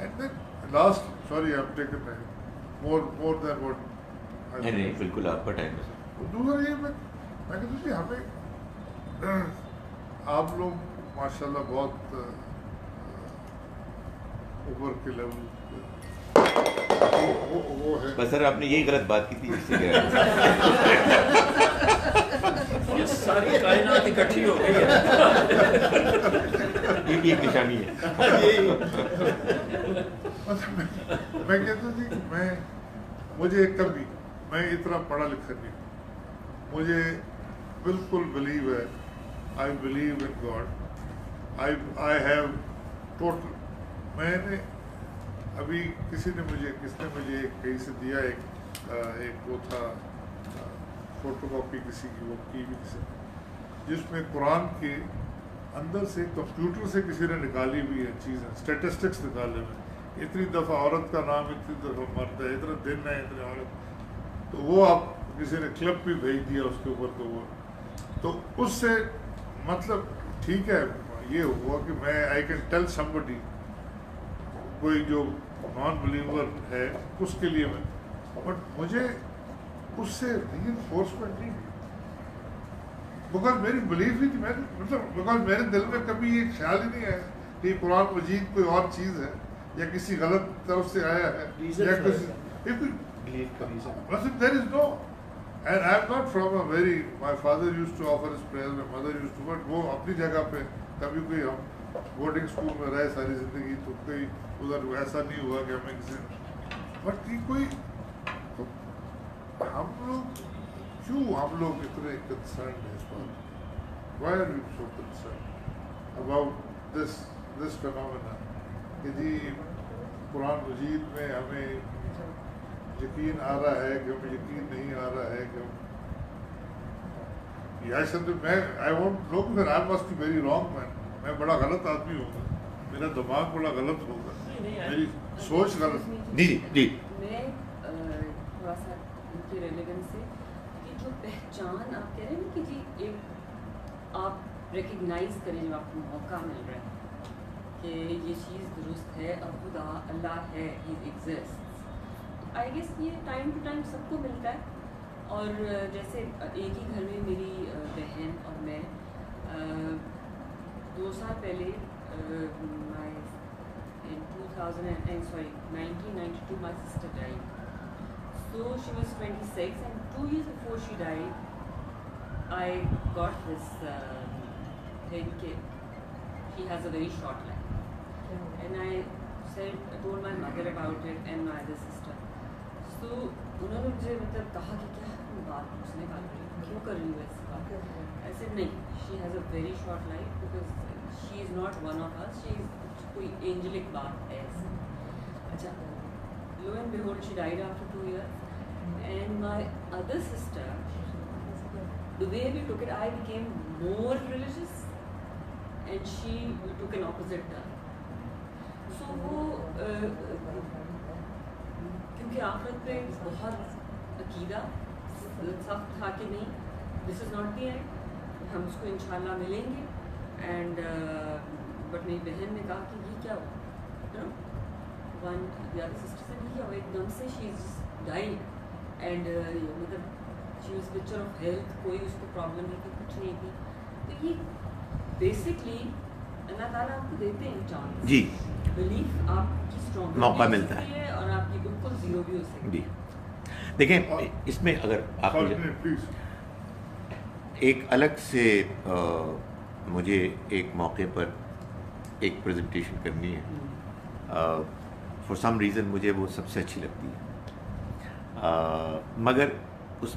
and then last, sorry I've taken more than what I نہیں بالکل آپ کا ٹائم ہے. دوسرا یہ میں کہتا ہوں کہ ہمیں آپ لوگ ماشاءاللہ بہت اوپر کے لیول وہ ہے. بس سر آپ نے یہی غلط بات کی تھی جس سے یہ ساری کائنات اکٹھی ہو گئی ہے. یہ بھی ایک نشانی ہے. میں کہتا ہوں کہ مجھے کبھی میں اتنا پڑھا لکھا نہیں ہوں, مجھے بالکل بلیو ہے, I believe in God, I have total. میں نے ابھی کس نے مجھے کہیں سے دیا ایک وہ تھا فوٹو کاپی کسی کی, وہ کی بھی کسی جس میں قرآن کے اندر سے کمپیوٹر سے کسی نے نکالی ہوئی ہے چیزیں, اسٹیٹسٹکس نکالے ہوئے, اتنی دفعہ عورت کا نام, اتنی دفعہ مرد ہے, اتنا دن ہے, اتنے عورت, تو وہ آپ کسی نے کلپ بھی بھیج دیا اس کے اوپر. تو اس سے مطلب ٹھیک ہے یہ ہوا کہ میں آئی کین ٹیل سمبڈی, کوئی جو نان بلیور ہے اس کے لیے میں, بٹ مجھے اس سے ری انفورسمنٹ نہیں دی, بیکاز میری بلیف ہی تھی. میں مطلب بیکاز میرے دل میں کبھی یہ خیال ہی نہیں آیا کہ قرآن مجید کوئی اور چیز ہے یا کسی غلط طرف سے آیا ہے یا کسی مطلب there is no, and I am not from a very, my father used to offer his prayers, my mother used to, but وہ اپنی جگہ پہ کبھی کوئی ہم بورڈنگ اسکول میں رہے ساری زندگی, تو کوئی ادھر ایسا نہیں ہوا کہ ہمیں کسی, بٹ کوئی ہم لوگ اتنے کنسرنڈ ہیں اس بات. Why are you so concerned about this phenomena کہ جی قرآن مجید میں ہمیں یقین آ رہا ہے کہ ہمیں یقین نہیں آ رہا ہے کہ ہم آئی وانٹ نو کہ I must be very wrong man, میں بڑا غلط آدمی ہوں گا, میرا دماغ بڑا غلط ہوگا, میری سوچ غلط. جی جی جی میں تھوڑا سا ان کی ریلیونس سے کہ جو پہچان آپ کہہ رہے ہیں کہ جی ایک آپ ریکگنائز کریں جو آپ کو موقع مل رہا ہے کہ یہ چیز درست ہے, اب خدا اللہ ہے, ہی ایگزسٹ. آئی گیس یہ ٹائم ٹو ٹائم سب کو ملتا ہے. اور جیسے ایک ہی گھر میں میری بہن اور میں 2 سال پہلے in 1992 my sister died. So she was 26 and 2 years before she died I got this thing that she has a very short life. And I told my mother about it and my other sister. So انہوں نے مجھے مطلب کہا کہ کیا بات پوچھنے کا کیوں کر رہی ہوں ایسی بات. I said نہیں, she has a very short life because she is not one of us, she is کوئی angelic بات ہے ایسی. اچھا, lo and behold she died after 2 years. And my other sister, the way we took it, I became more religious and she took an opposite turn. So وہ کیونکہ آخرت پہ بہت عقیدہ سخت تھا کہ نہیں, دس از ناٹ دی اینڈ, ہم اس کو انشاءاللہ ملیں گے. اینڈ بٹ میری بہن نے کہا کہ یہ کیا ہوا, ون دی ادر سسٹر سے یہ کیا ہوا, ایک دم سے شی از ڈائنگ اینڈ مطلب she was picture of health, کوئی اس کو پرابلم نہیں تھی, کچھ نہیں تھی. تو یہ بیسکلی اللہ تعالیٰ آپ کو دیتے ہیں چانس, جی بلیف آپ کی اسٹرانگ موقع ملتا ہے اور آپ کی بالکل زیرو بھی ہو سکتی جی. دیکھیں اس میں اگر آپ ایک الگ سے مجھے ایک موقع پر ایک پریزنٹیشن کرنی ہے, فار سم ریزن مجھے وہ سب سے اچھی لگتی ہے, مگر اس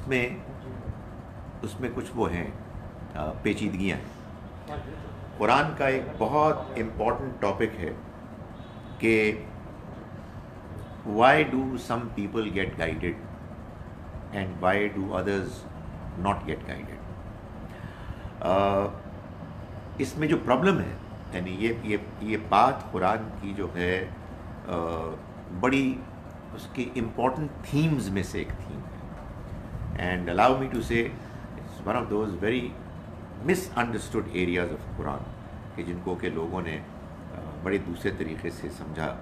میں کچھ وہ ہیں پیچیدگیاں ہیں. قرآن کا ایک بہت امپورٹنٹ ٹاپک ہے کہ why do some people get guided and why do others not get guided. اس میں جو پرابلم ہے, یعنی یہ بات قرآن کی جو ہے بڑی اس کی امپورٹنٹ تھیمز میں سے ایک تھیم ہے. And allow me to say it's one of those very misunderstood areas of قرآن کہ جن کو کہ لوگوں نے بڑے دوسرے طریقے سے سمجھا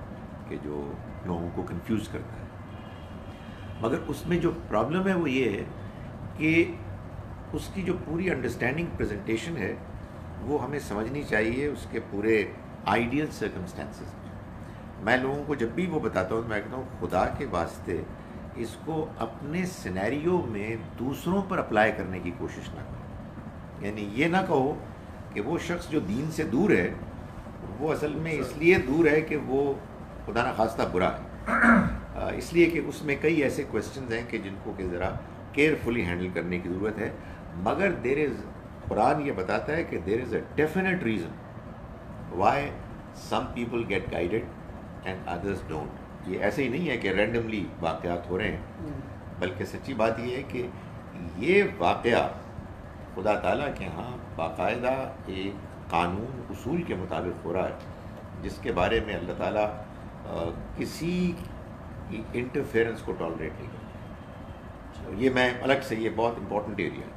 کہ جو لوگوں کو کنفیوز کرتا ہے. مگر اس میں جو پرابلم ہے وہ یہ ہے کہ اس کی جو پوری انڈرسٹینڈنگ پریزنٹیشن ہے وہ ہمیں سمجھنی چاہیے اس کے پورے آئیڈیل سرکمسٹانسز میں. میں لوگوں کو جب بھی وہ بتاتا ہوں میں کہتا ہوں خدا کے واسطے اس کو اپنے سینیریو میں دوسروں پر اپلائی کرنے کی کوشش نہ کرو. یعنی یہ نہ کہو کہ وہ شخص جو دین سے دور ہے وہ اصل میں اس لیے دور ہے کہ وہ خدا نہ خواستہ برا ہے، اس لیے کہ اس میں کئی ایسے کویسچنز ہیں کہ جن کو کہ ذرا کیئرفلی ہینڈل کرنے کی ضرورت ہے. مگر قرآن یہ بتاتا ہے کہ there is a definite reason why some people get guided and others don't. یہ ایسے ہی نہیں ہے کہ رینڈملی واقعات ہو رہے ہیں، بلکہ سچی بات یہ ہے کہ یہ واقعہ خدا تعالیٰ کے ہاں باقاعدہ ایک قانون اصول کے مطابق ہو رہا ہے جس کے بارے میں اللہ تعالیٰ کسی کی انٹرفیئرنس کو ٹالریٹ نہیں کرتا. یہ میں الگ سے یہ بہت امپورٹنٹ ایریا ہے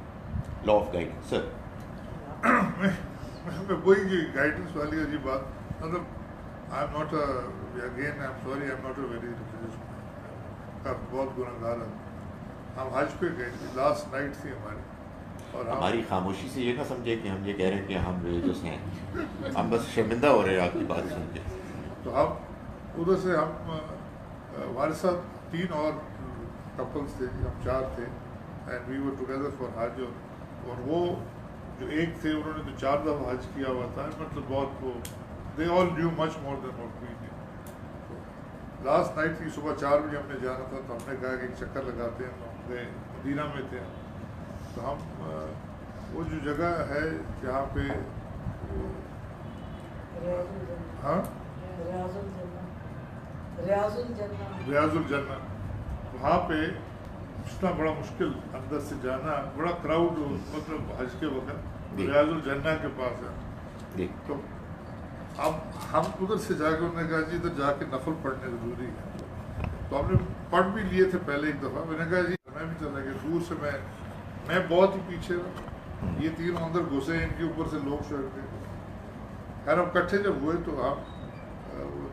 لا آف گائیڈنس. سر میں وہی گائیڈنس والی عجیب بات، مطلب آئی am not again I am sorry I am not a very religious کا بہت گناہ گار ہے. ہم حج پہ گئے تھے، لاسٹ نائٹ تھی ہماری، اور ہماری خاموشی سے یہ نہ سمجھے کہ ہم یہ کہہ رہے ہیں کہ ہم ریلیجس ہیں، ہم بس شرمندہ ہو رہے ہیں آپ کی بات سن کے. تو ہم ادھر سے ہمارے ساتھ 3 اور کپلس تھے، ہم 4 تھے and we were together for حج. اور وہ جو ایک تھے انہوں نے تو 4 دفعہ حج کیا ہوا تھا، مطلب بہت وہ they all knew much more than what we did. Last night کی صبح 4 بجے ہم نے جانا تھا تو ہم نے کہا کہ ایک چکر لگاتے ہیں. ہم گئے مدینہ میں تھے، تو ہم وہ جو جگہ ہے جہاں پہ ہاں ریاض الجنہ، وہاں پہ اتنا بڑا مشکل اندر سے جانا، بڑا کراؤڈ مطلب حج کے وقت ریاض الجنہ کے پاس ہے. تو اب ہم ادھر سے جا کے انہوں نے کہا جی ادھر جا کے نفل پڑھنے ضروری ہے. تو ہم نے پڑھ بھی لیے تھے پہلے ایک دفعہ. میں نے کہا جی میں بھی چلا گیا دور سے، میں بہت ہی پیچھے رہا، یہ 3 اندر گھسے، ان کے اوپر سے لوگ شہر تھے. خیر ہم کٹھے جب ہوئے تو ہم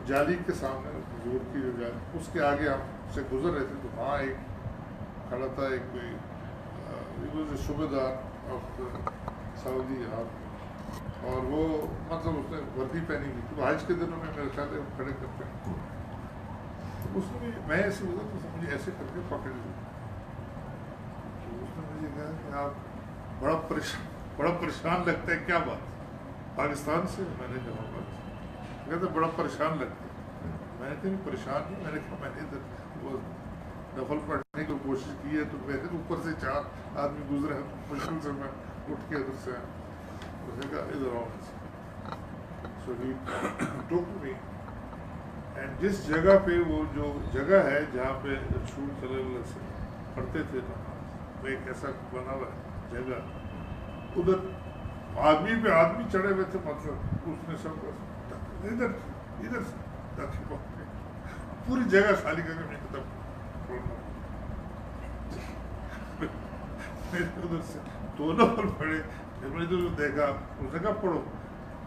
جالی کے سامنے حضور کی جو جالی اس کے آگے ہم سے گزر رہے تھے، تو وہاں ایک کھڑا تھا، ایک کوئی صوبے دار آف سعودی عرب، اور وہ مطلب اس نے وردی پہنی ہوئی تھی. حج کے دنوں میں میرے خیال ہے وہ کھڑے کرتے ہیں. اس نے میں ایسے گزر تو مجھے ایسے کر کے پکڑ لی. اس نے مجھے کہا کہ آپ بڑا پریشان لگتا ہے، کیا بات پاکستان سے؟ میں نے کہا بات کہتے بڑا پریشان لگتا ہے. میں نے کہا پریشان نہیں، میں نے کہا میں نے ادھر وہ نفل پڑھنے کی کوشش کی ہے، تو میں نے اوپر سے 4 آدمی گزرے ہیں، مشکل سے میں اٹھ کے ادھر سے اس نے کہا ادھر آؤ. سو ہی ٹوک می، اینڈ جس جگہ پہ وہ جو جگہ ہے جہاں پہ رسول صلی اللہ علیہ وسلم پڑھتے تھے نماز، وہ ایک ایسا بنا ہوا جگہ، ادھر آدمی پہ آدمی چڑھے ہوئے تھے. مطلب اس نے سب ادھر سے پوری جگہ خالی کر کے ادھر سے 2 نفر پڑھے. جب میں ادھر دیکھا اس نے کہا پڑھو.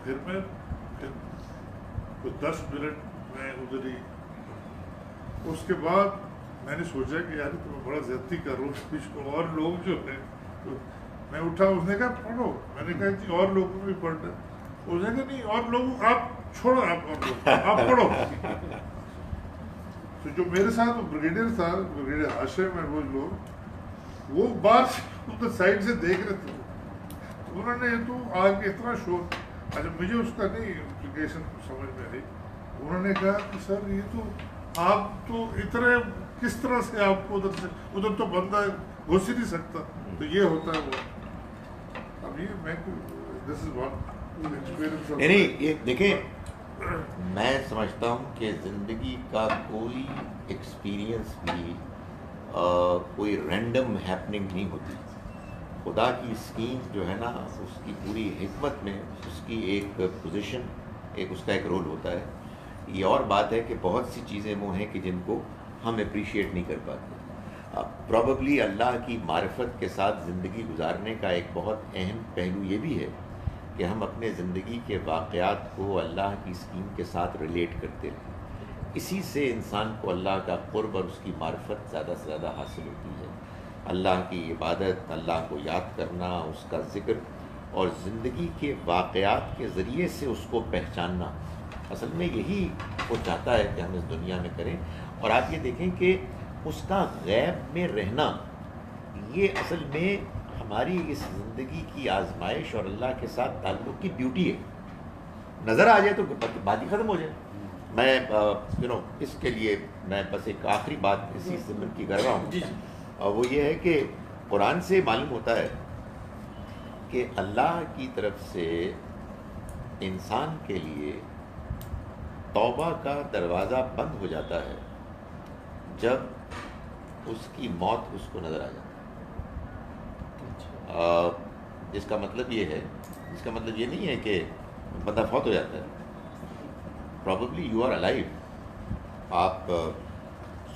پھر میں 10 منٹ میں ادھر ہی. اس کے بعد میں نے سوچا کہ یار تو میں بڑا زیادتی کر رہا ہوں کچھ کو، اور لوگ جو ہے میں اٹھا. اس نے کہا پڑھو. میں نے کہا جی اور لوگوں کو بھی پڑھنا. اس نے کہا نہیں اور لوگوں آپ چھوڑو، آپ اور لوگ آپ پڑھو. تو جو میرے ساتھ بریگیڈیئر تھا، بریگیڈیئر ہاشم ہے، وہ لوگ وہ باہر سے ادھر سائڈ سے دیکھ رہے تھے. انہوں نے تو آگے اتنا شور، اچھا مجھے اس کا نہیں امپلیکیشن سمجھ میں آئی. انہوں نے کہا کہ سر یہ تو آپ تو اتنے کس طرح سے آپ کو ادھر تو بندہ گھس ہی نہیں سکتا. تو یہ ہوتا ہے وہ. اب یہ میں دس از ون ایکسپیرینس. نہیں یہ دیکھیں، میں سمجھتا ہوں کہ زندگی کا کوئی ایکسپیرینس بھی کوئی رینڈم ہیپننگ نہیں ہوتی. خدا کی اسکیم جو ہے نا، اس کی پوری حکمت میں اس کی ایک پوزیشن، ایک اس کا ایک رول ہوتا ہے. یہ اور بات ہے کہ بہت سی چیزیں وہ ہیں کہ جن کو ہم اپریشیٹ نہیں کر پاتے. پروبیبلی اللہ کی معرفت کے ساتھ زندگی گزارنے کا ایک بہت اہم پہلو یہ بھی ہے کہ کہ ہم اپنے زندگی کے واقعات کو اللہ کی اسکیم کے ساتھ ریلیٹ کرتے رہیں. اسی سے انسان کو اللہ کا قرب اور اس کی معرفت زیادہ سے زیادہ حاصل ہوتی ہے. اللہ کی عبادت، اللہ کو یاد کرنا، اس کا ذکر اور زندگی کے واقعات کے ذریعے سے اس کو پہچاننا، اصل میں یہی وہ چاہتا ہے کہ ہم اس دنیا میں کریں. اور آپ یہ دیکھیں کہ اس کا غیب میں رہنا یہ اصل میں ہماری اس زندگی کی آزمائش اور اللہ کے ساتھ تعلق کی بیوٹی ہے. نظر آ جائے تو بات ہی ختم ہو جائے. میں اس کے لیے میں بس ایک آخری بات اسی ضمن کی کر رہا ہوں، اور وہ یہ ہے کہ قرآن سے معلوم ہوتا ہے کہ اللہ کی طرف سے انسان کے لیے توبہ کا دروازہ بند ہو جاتا ہے جب اس کی موت اس کو نظر آ جاتی ہے. جس کا مطلب یہ نہیں ہے کہ بندہ فوت ہو جاتا ہے. پرابیبلی یو آر الائیو، آپ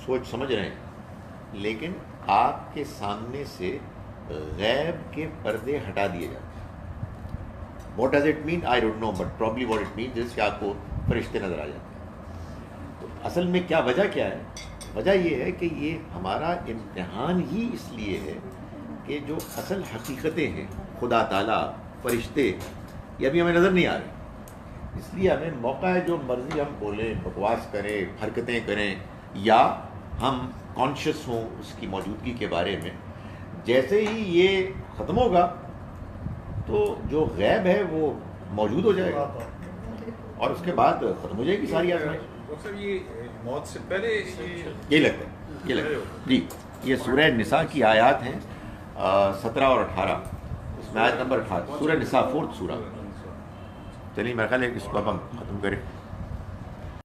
سوچ سمجھ رہے ہیں، لیکن آپ کے سامنے سے غیب کے پردے ہٹا دیے جاتے ہیں. What does it mean? I don't know, but probably what it mean is کہ آپ کو فرشتے نظر آ جاتے ہیں. تو اصل میں وجہ کیا ہے؟ وجہ یہ ہے کہ یہ ہمارا امتحان ہی اس لیے ہے کہ جو اصل حقیقتیں ہیں، خدا تعالیٰ، فرشتے، یہ ابھی ہمیں نظر نہیں آ رہے. اس لیے ہمیں موقع ہے جو مرضی ہم بولیں، بکواس کریں، حرکتیں کریں، یا ہم کانشیس ہوں اس کی موجودگی کے بارے میں. جیسے ہی یہ ختم ہوگا تو جو غیب ہے وہ موجود ہو جائے گا، اور اس کے بعد ختم ہو جائے گی ساری آزمائش. ڈاکٹر صاحب یہ موت سے پہلے یہ لگتا ہے جی. یہ سورہ نساء کی آیات ہیں 17 اور 18. اس میں آیت نمبر 18 سورہ نساء، 4th سورہ. چلیے میرا خیال ہے کہ اس کو اب ہم ختم کریں.